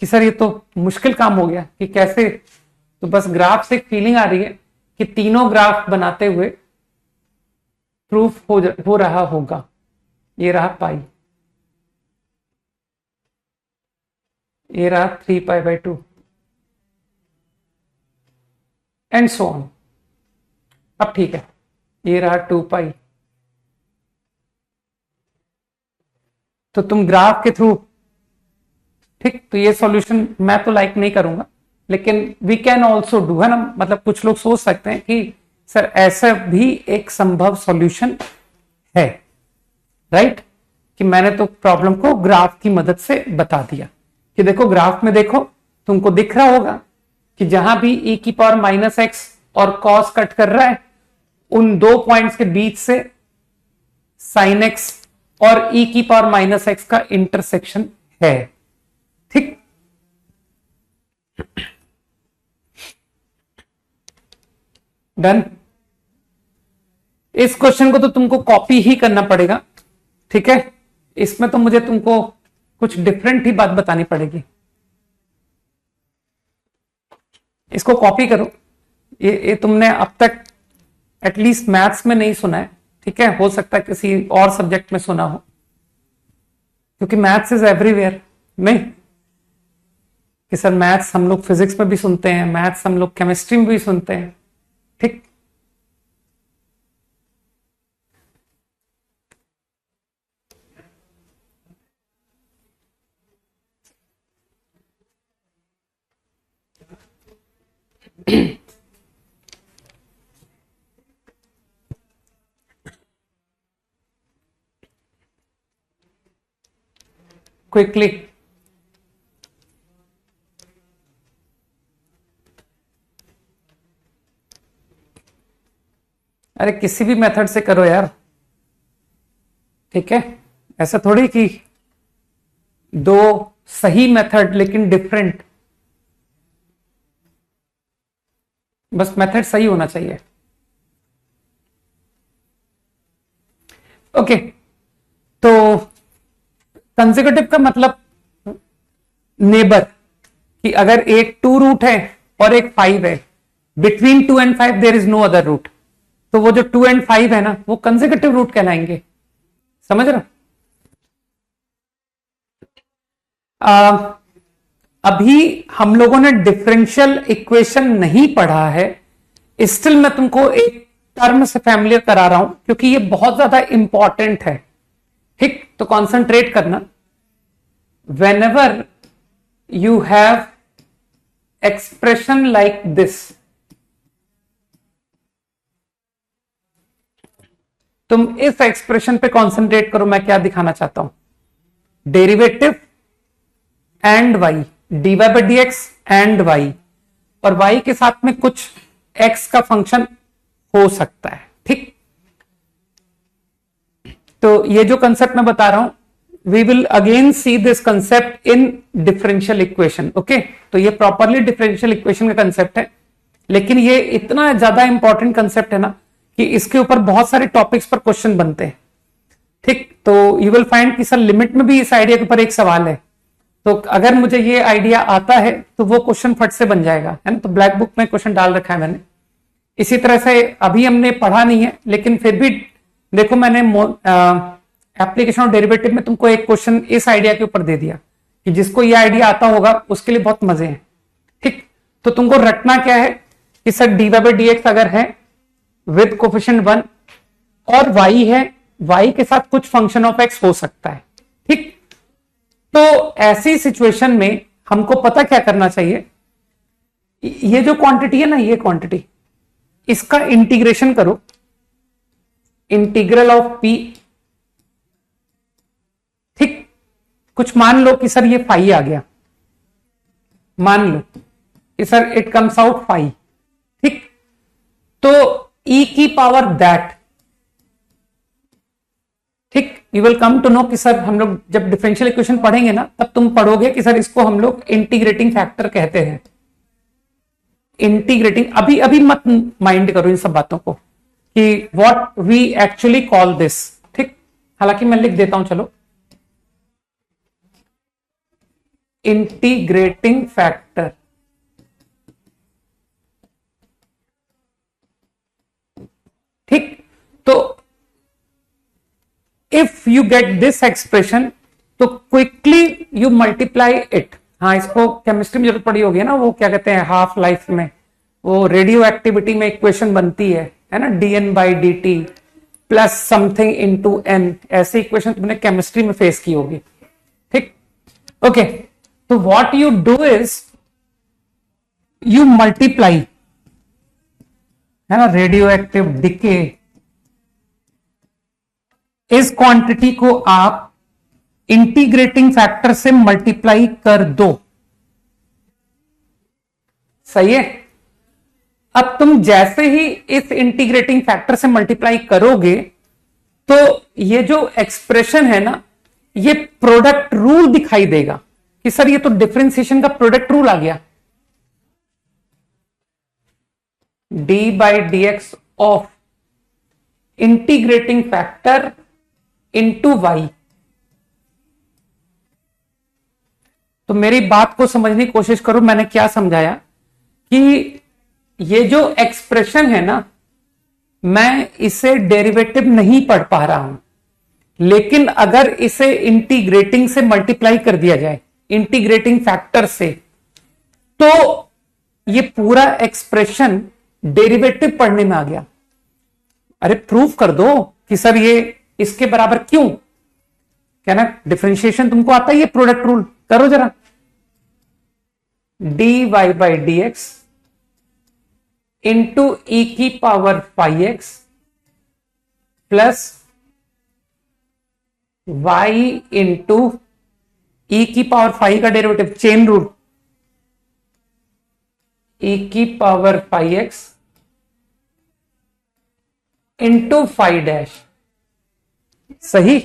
कि सर ये तो मुश्किल काम हो गया कि कैसे। तो बस ग्राफ से एक फीलिंग आ रही है कि तीनों ग्राफ बनाते हुए प्रूफ हो रहा होगा। ये रहा पाई, ये रहा 3π/2 एंड सो ऑन। अब ठीक है, ये रहा 2π। तो तुम ग्राफ के थ्रू, ठीक? तो ये सॉल्यूशन मैं तो लाइक नहीं करूंगा, लेकिन वी कैन ऑल्सो डू, है ना? मतलब कुछ लोग सोच सकते हैं कि सर ऐसा भी एक संभव सॉल्यूशन है, राइट? कि मैंने तो प्रॉब्लम को ग्राफ की मदद से बता दिया कि देखो ग्राफ में देखो, तुमको दिख रहा होगा कि जहां भी e की पावर माइनस एक्स और cos कट कर रहा है, उन 2 पॉइंट्स के बीच से sin x और e की पावर माइनस एक्स का इंटरसेक्शन है, ठीक? डन। इस क्वेश्चन को तो तुमको कॉपी ही करना पड़ेगा, ठीक है? इसमें तो मुझे तुमको कुछ डिफरेंट ही बात बतानी पड़ेगी। इसको कॉपी करो। ये तुमने अब तक एटलीस्ट मैथ्स में नहीं सुना है, ठीक है? हो सकता है किसी और सब्जेक्ट में सुना हो, क्योंकि मैथ्स इज एवरीवेयर। नहीं कि सर मैथ्स हम लोग फिजिक्स में भी सुनते हैं, मैथ्स हम लोग केमिस्ट्री में भी सुनते हैं, ठीक? क्विकली अरे किसी भी मेथड से करो यार, ठीक है? ऐसा थोड़ी कि 2 सही मेथड लेकिन डिफरेंट, बस मेथड सही होना चाहिए। ओके, तो कंसेक्यूटिव का मतलब नेबर, कि अगर एक 2 रूट है और एक 5 है, between 2 and 5 there is no other root, तो वो जो 2 and 5 है ना, वो कंसेक्यूटिव रूट कहलाएंगे। समझ रहे हो? अभी हम लोगों ने डिफरेंशियल इक्वेशन नहीं पढ़ा है, स्टिल मैं तुमको एक टर्म से फैमिलियर करा रहा हूं क्योंकि ये बहुत ज्यादा इंपॉर्टेंट है। ठीक, तो कॉन्सेंट्रेट करना। Whenever you have expression like this, तुम इस एक्सप्रेशन पे कॉन्सेंट्रेट करो। मैं क्या दिखाना चाहता हूं, derivative and y, dy by d x and y, और y के साथ में कुछ x का फंक्शन हो सकता है। ठीक, तो ये जो कंसेप्ट मैं बता रहा हूं, we will again see this concept in differential equation. Okay, तो ये प्रॉपरली डिफरेंशियल इक्वेशन का कंसेप्ट है, लेकिन ये इतना ज्यादा इंपॉर्टेंट कंसेप्ट है ना कि इसके ऊपर बहुत सारे टॉपिक्स पर क्वेश्चन बनते हैं। ठीक, तो यू विल फाइंड कि सर लिमिट में भी इस आइडिया के ऊपर एक सवाल है, तो अगर मुझे ये आइडिया आता है तो वो क्वेश्चन फट से बन जाएगा, है ना। तो ब्लैक बुक में क्वेश्चन डाल रखा है मैंने। इसी तरह से अभी हमने पढ़ा नहीं है, लेकिन फिर भी देखो मैंने एप्लीकेशन ऑफ डेरिवेटिव में तुमको एक क्वेश्चन इस आइडिया के ऊपर दे दिया कि जिसको ये आइडिया आता होगा उसके लिए बहुत मजे हैं। ठीक, तो तुमको रटना क्या है कि sir dy by d x अगर है विद कोफिशिएंट 1 और y है, y के साथ कुछ फंक्शन ऑफ x हो सकता है। ठीक, तो ऐसी सिचुएशन में हमको पता क्या करना चाहिए, ये जो क्वांटिटी है ना, ये क्वांटिटी, इसका इंटीग्रेशन करो, इंटीग्रल ऑफ p। ठीक, कुछ मान लो कि सर ये फाई आ गया, मान लो कि sir it comes out phi. ठीक, तो e की पावर दैट, ठीक, you will come to know कि सर हम लोग जब डिफरेंशियल इक्वेशन पढ़ेंगे ना, तब तुम पढ़ोगे कि सर इसको हम लोग इंटीग्रेटिंग फैक्टर कहते हैं। इंटीग्रेटिंग, अभी अभी मत माइंड करो इन सब बातों को कि what we actually call this. ठीक, हालांकि मैं लिख देता हूं, चलो, इंटीग्रेटिंग फैक्टर। ठीक, तो if you get this expression तो क्विकली यू मल्टीप्लाई इट। हाँ, इसको केमिस्ट्री में जरूरत पड़ी होगी ना, वो क्या कहते हैं हाफ लाइफ में, वो रेडियो एक्टिविटी में इक्वेशन बनती है ना, dn by D T plus something into n, ऐसे इक्वेशन तुमने केमिस्ट्री में फेस की होगी। ठीक, ओके, तो what you do is you multiply, है ना, रेडियो एक्टिव डिके, इस क्वांटिटी को आप इंटीग्रेटिंग फैक्टर से मल्टीप्लाई कर दो। सही है। अब तुम जैसे ही इस इंटीग्रेटिंग फैक्टर से मल्टीप्लाई करोगे तो ये जो एक्सप्रेशन है ना, ये प्रोडक्ट रूल दिखाई देगा कि सर ये तो डिफरेंशिएशन का प्रोडक्ट रूल आ गया। dy by d x of integrating factor into y. तो मेरी बात को समझने की कोशिश करो, मैंने क्या समझाया कि ये जो एक्सप्रेशन है ना, मैं इसे डेरिवेटिव नहीं पढ़ पा रहा हूं, लेकिन अगर इसे इंटीग्रेटिंग से मल्टीप्लाई कर दिया जाए, इंटीग्रेटिंग फैक्टर से, तो ये पूरा एक्सप्रेशन डेरिवेटिव पढ़ने में आ गया। अरे प्रूफ कर दो कि सर ये इसके बराबर क्यों, क्या ना, डिफरेंशिएशन तुमको आता है, ये प्रोडक्ट रूल करो जरा। dy by d x into e की power five x plus y into e की पावर फाइव का डेरिवेटिव, चेन रूल, ई की power five x into five dash. सही,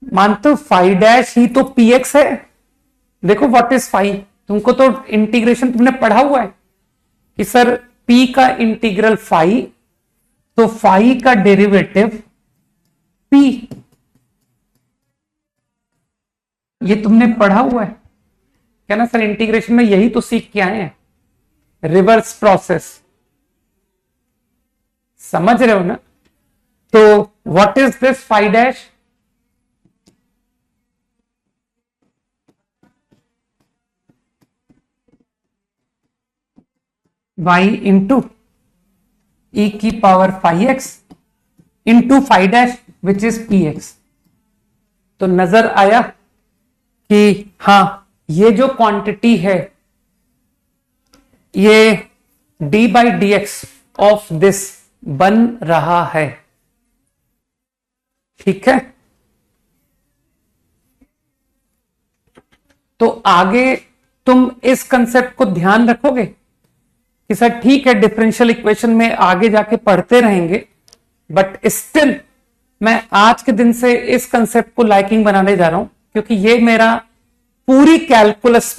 मानते फाइव डैश ही तो पी एक्स है। देखो व्हाट इज फाइव, तुमको तो इंटीग्रेशन तुमने पढ़ा हुआ है कि सर p का इंटीग्रल फाइव, तो फाइव का डेरिवेटिव p, ये तुमने पढ़ा हुआ है क्या ना सर, इंटीग्रेशन में यही तो सीख के आए हैं, रिवर्स प्रोसेस। समझ रहे हो ना? तो what is this five dash? y into e की power 5x into 5 dash which is px। तो नजर आया कि हां ये जो क्वांटिटी है ये d by d x of this बन रहा है। ठीक है, तो आगे तुम इस कंसेप्ट को ध्यान रखोगे कि सर ठीक है डिफरेंशियल इक्वेशन में आगे जाके पढ़ते रहेंगे, बट स्टिल मैं आज के दिन से इस कंसेप्ट को लाइकिंग बनाने जा रहा हूं, क्योंकि ये मेरा पूरी कैलकुलस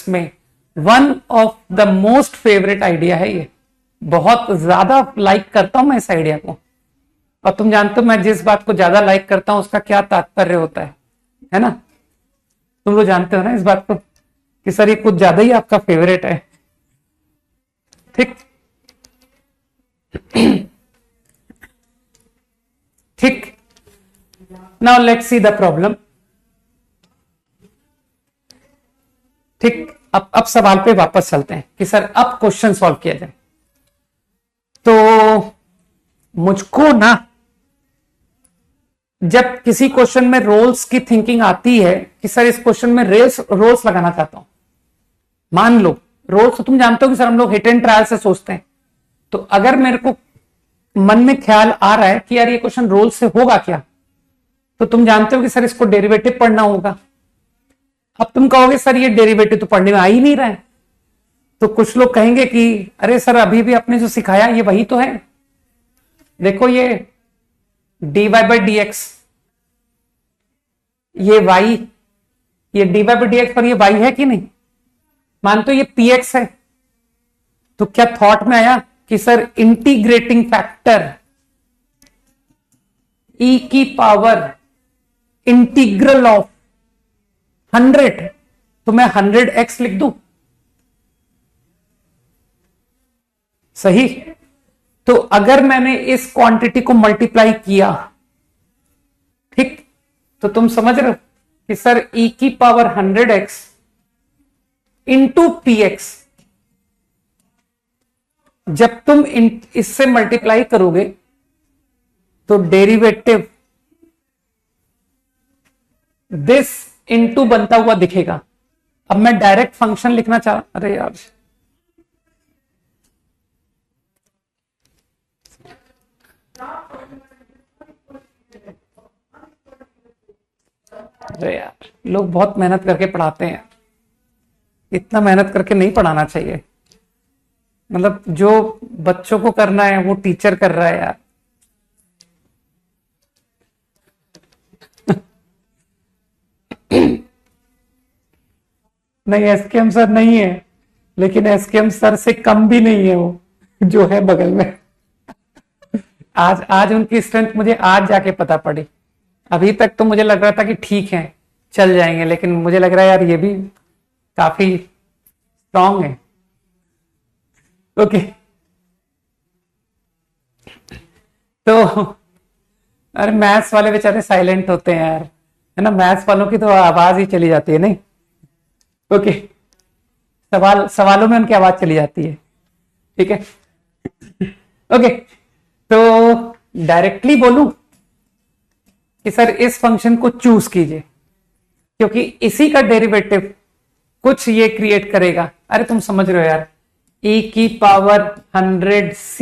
में one of the most favourite idea है। ये बहुत ज्यादा लाइक करता हूं मैं इस आइडिया को, और तुम जानते हो मैं जिस बात को ज्यादा लाइक करता हूं उसका क्या तात्पर्य होता है ना? तुम लोग जानते हो ना इस बात को कि सर ये कुछ ज्यादा ही आपका फेवरेट है। ठीक ठीक, now let's see the problem. ठीक, अब सवाल पे वापस चलते हैं कि सर अब क्वेश्चन सॉल्व किया जाए। तो मुझको ना जब किसी क्वेश्चन में रोल्स की थिंकिंग आती है कि सर इस क्वेश्चन में रोल्स लगाना चाहता हूं, मान लो रोल्स तो तुम जानते हो कि सर हम लोग हिट एंड ट्रायल से सोचते हैं। तो अगर मेरे को मन में ख्याल आ रहा है कि यार ये क्वेश्चन रोल से होगा क्या, तो तुम जानते हो कि सर इसको डेरिवेटिव पढ़ना होगा। अब तुम कहोगे सर ये डेरिवेटिव तो पढ़ने में आ ही नहीं रहा है, तो कुछ लोग कहेंगे कि अरे सर अभी भी आपने जो सिखाया ये वही तो है, देखो ये dy बाई डी एक्स, ये y, ये dy बाई डी एक्स पर ये y है कि नहीं? मानते हो ये px है, तो क्या थॉट में आया कि सर इंटीग्रेटिंग फैक्टर e की पावर इंटीग्रल ऑफ 100, तो मैं 100x लिख दूं? सही। तो अगर मैंने इस क्वांटिटी को मल्टीप्लाई किया, ठीक, तो तुम समझ रहे हो कि सर e की पावर 100x इंटू px, जब तुम इससे मल्टीप्लाई करोगे तो डेरिवेटिव दिस इंटू बनता हुआ दिखेगा। अब मैं डायरेक्ट फंक्शन लिखना चाह, अरे यार अरे यार लोग बहुत मेहनत करके पढ़ाते हैं, इतना मेहनत करके नहीं पढ़ाना चाहिए। मतलब जो बच्चों को करना है वो टीचर कर रहा है यार। नहीं एसकेएम सर नहीं है, लेकिन एसकेएम सर से कम भी नहीं है वो जो है बगल में। आज उनकी स्ट्रेंथ मुझे आज जाके पता पड़ी। अभी तक तो मुझे लग रहा था कि ठीक है चल जाएंगे, लेकिन मुझे लग रहा है यार ये भी काफी स्ट्रांग है। ओके, तो अरे मैथ्स वाले बेचारे साइलेंट होते हैं यार, है ना? मैथ्स वालों की तो आवाज ही चली जाती है नहीं। ओके, सवालों में उनकी आवाज चली जाती है। ठीक है, ओके, तो डायरेक्टली बोलूं कि सर इस फंक्शन को चूज कीजिए, क्योंकि इसी का डेरिवेटिव कुछ ये क्रिएट करेगा। अरे तुम समझ रहे हो यार, e की power 100c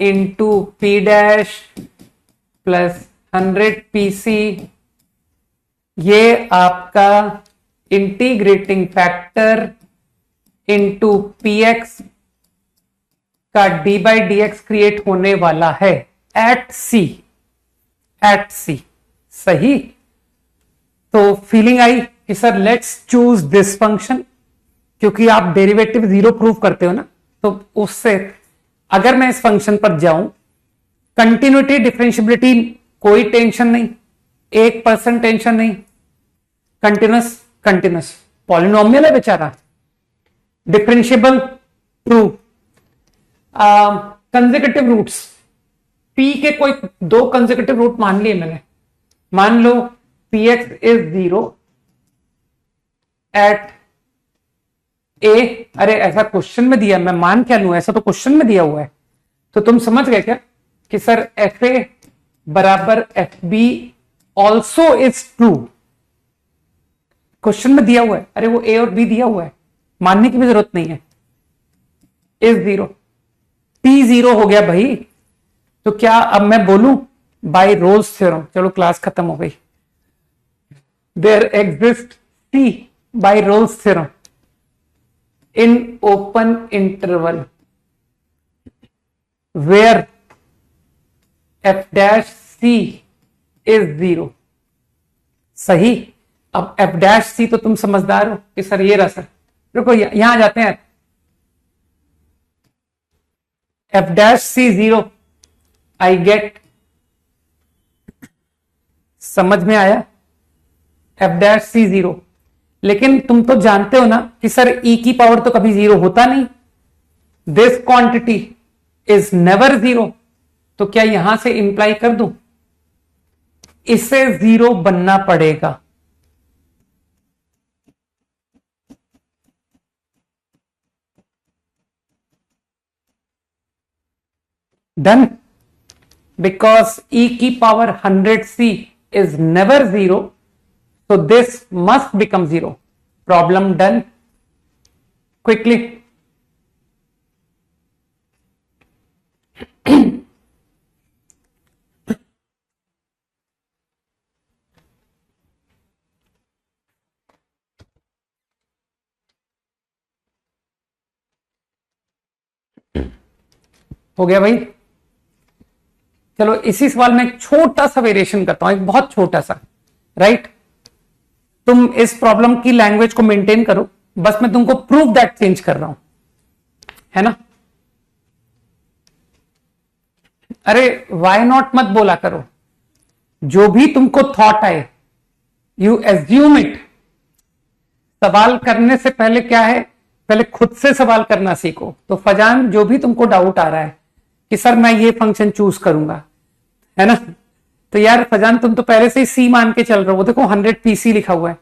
into P dash plus 100pc, ये आपका इंटीग्रेटिंग फैक्टर इंटू px का d by d x create होने वाला है एट c। सही। तो फीलिंग आई कि sir let's choose this function, क्योंकि आप डेरिवेटिव 0 प्रूव करते हो ना, तो उससे अगर मैं इस फंक्शन पर जाऊं, कंटिन्यूटी डिफरेंशियबिलिटी कोई टेंशन नहीं, 1% टेंशन नहीं, कंटिन्यूस पॉलिनोमियल है बेचारा, differentiable true. Consecutive roots, p के कोई दो कंसेक्यूटिव रूट मान लिए मैंने, मान लो p x is 0 at a. अरे ऐसा क्वेश्चन में दिया, मैं मान क्या लूं, ऐसा तो क्वेश्चन में दिया हुआ है। तो तुम समझ गए क्या कि सर एफ ए बराबर f b also is true, question में दिया हुआ है। अरे वो ए और बी दिया हुआ है, मानने की भी जरूरत नहीं है। इज 0, पी 0 हो गया भाई। तो क्या अब मैं बोलूं बाय रोल्स थ्योरम, चलो क्लास खत्म हो गई, there exist c by Rolle's theorem in open interval where f dash c is 0। सही। अब f dash c तो तुम समझदार हो कि सर ये रहा सर, देखो यहां जाते हैं, f dash c 0 I get, समझ में आया, f dash c 0। लेकिन तुम तो जानते हो ना कि सर e की पावर तो कभी 0 होता नहीं, दिस क्वांटिटी इज नेवर 0। तो क्या यहां से इंप्लाई कर दूं, इसे 0 बनना पड़ेगा। डन, बिकॉज e की power 100c is never 0, so this must become 0। problem done quickly। हो गया भाई। चलो इसी सवाल में एक छोटा सा वेरिएशन करता हूं, एक बहुत छोटा सा, राइट। तुम इस प्रॉब्लम की लैंग्वेज को मेंटेन करो, बस मैं तुमको प्रूफ दैट चेंज कर रहा हूं, है ना। अरे वाई नॉट मत बोला करो, जो भी तुमको थॉट आए यू एज्यूम इट। सवाल करने से पहले क्या है, पहले खुद से सवाल करना सीखो। तो फजान, जो भी तुमको डाउट आ रहा है कि सर मैं ये फंक्शन चूज करूंगा, है ना, तो यार फजान तुम तो पहले से ही सी मान के चल रहे हो। देखो 100 पीसी लिखा हुआ है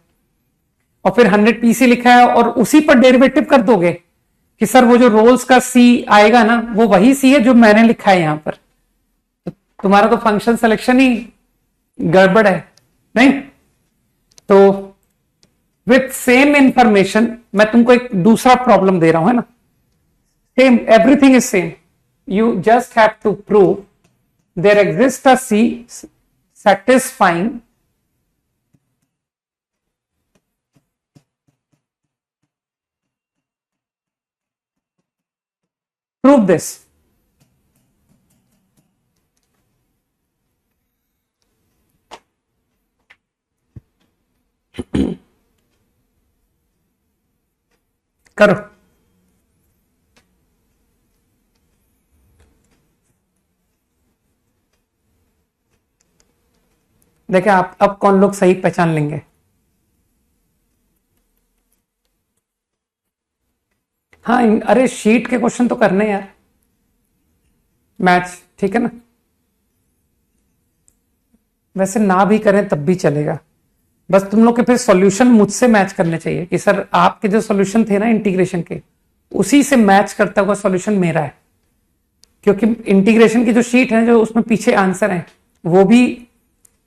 और फिर 100 पीसी लिखा है और उसी पर डेरिवेटिव कर दोगे कि सर वो जो रोल्स का सी आएगा ना, वो वही सी है जो मैंने लिखा है यहां पर। तो तुम्हारा तो फंक्शन सिलेक्शन ही गड़बड़ है, नहीं। तो विथ सेम इंफॉर्मेशन मैं तुमको एक दूसरा प्रॉब्लम दे रहा हूं, है ना। Same, everything is same, you just have to prove there exist a c satisfying prove this। करो। देखें आप अब कौन लोग सही पहचान लेंगे। हाँ, अरे शीट के क्वेश्चन तो करने यार, मैच, ठीक है ना। वैसे ना भी करें तब भी चलेगा, बस तुम लोग के फिर सॉल्यूशन मुझसे मैच करने चाहिए कि सर आपके जो सॉल्यूशन थे ना इंटीग्रेशन के, उसी से मैच करता हुआ सॉल्यूशन मेरा है। क्योंकि इंटीग्रेशन की जो शीट है, जो उसमें पीछे आंसर है, वो भी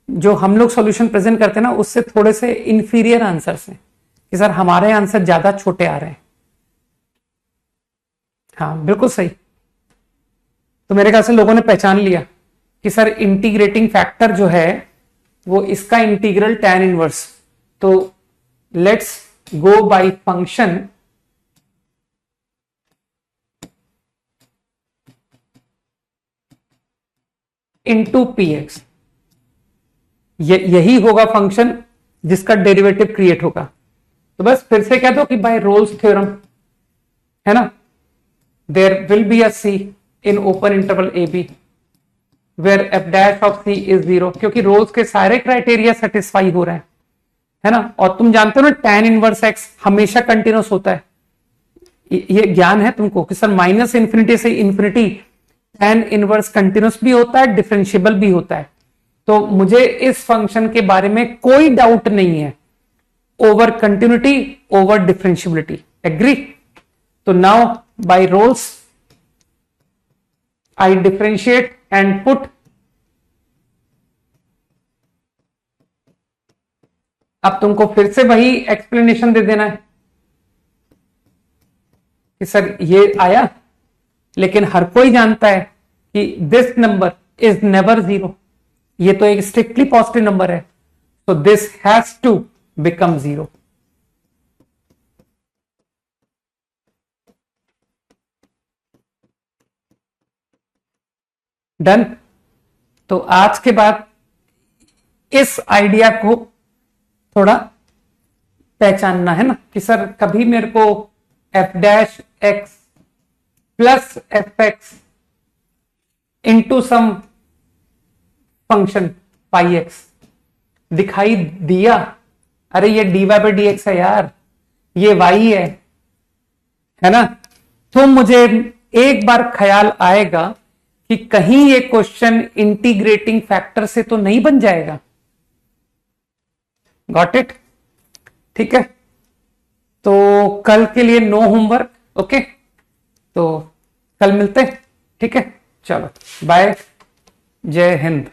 जो हम लोग सॉल्यूशन प्रेजेंट करते हैं ना, उससे थोड़े से इंफीरियर आंसर्स हैं कि सर हमारे आंसर ज्यादा छोटे आ रहे हैं। हाँ बिल्कुल सही। तो मेरे ख्याल से लोगों ने पहचान लिया कि सर इंटीग्रेटिंग फैक्टर जो है वो इसका इंटीग्रल tan इनवर्स। तो let's go by function into px। यही होगा फंक्शन जिसका डेरिवेटिव क्रिएट होगा। तो बस फिर से कह दो कि बाय रोल्स थ्योरम, है ना, there will be a c in open interval a b where f dash of c is 0, क्योंकि रोल्स के सारे क्राइटेरिया सेटिस्फाई हो रहे हैं, है ना। और तुम जानते हो ना tan इनवर्स x हमेशा कंटिन्यूस होता है। ये ज्ञान है तुमको कि सर माइनस इंफिनिटी से इंफिनिटी tan इनवर्स कंटिन्यूस भी होता है, डिफरेंशिएबल भी होता है। तो मुझे इस फंक्शन के बारे में कोई डाउट नहीं है, over continuity over differentiability, agree. तो now by Rolle's I differentiate and put, अब तुमको फिर से वही एक्सप्लेनेशन दे देना है कि सर ये आया, लेकिन हर कोई जानता है कि this number is never zero, ये तो एक स्ट्रिक्टली पॉजिटिव नंबर है, so this has to become zero। Done. तो आज के बाद इस आइडिया को थोड़ा पहचानना है ना कि सर कभी मेरे को f dash x plus f x into some function pi x दिखाई दिया, अरे ये dy बाई डी एक्स है यार, ये y है ना, तो मुझे एक बार ख्याल आएगा कि कहीं ये क्वेश्चन इंटीग्रेटिंग फैक्टर से तो नहीं बन जाएगा। Got it? ठीक है, तो कल के लिए नो होमवर्क, ओके, तो कल मिलते हैं, ठीक है, चलो बाय, जय हिंद।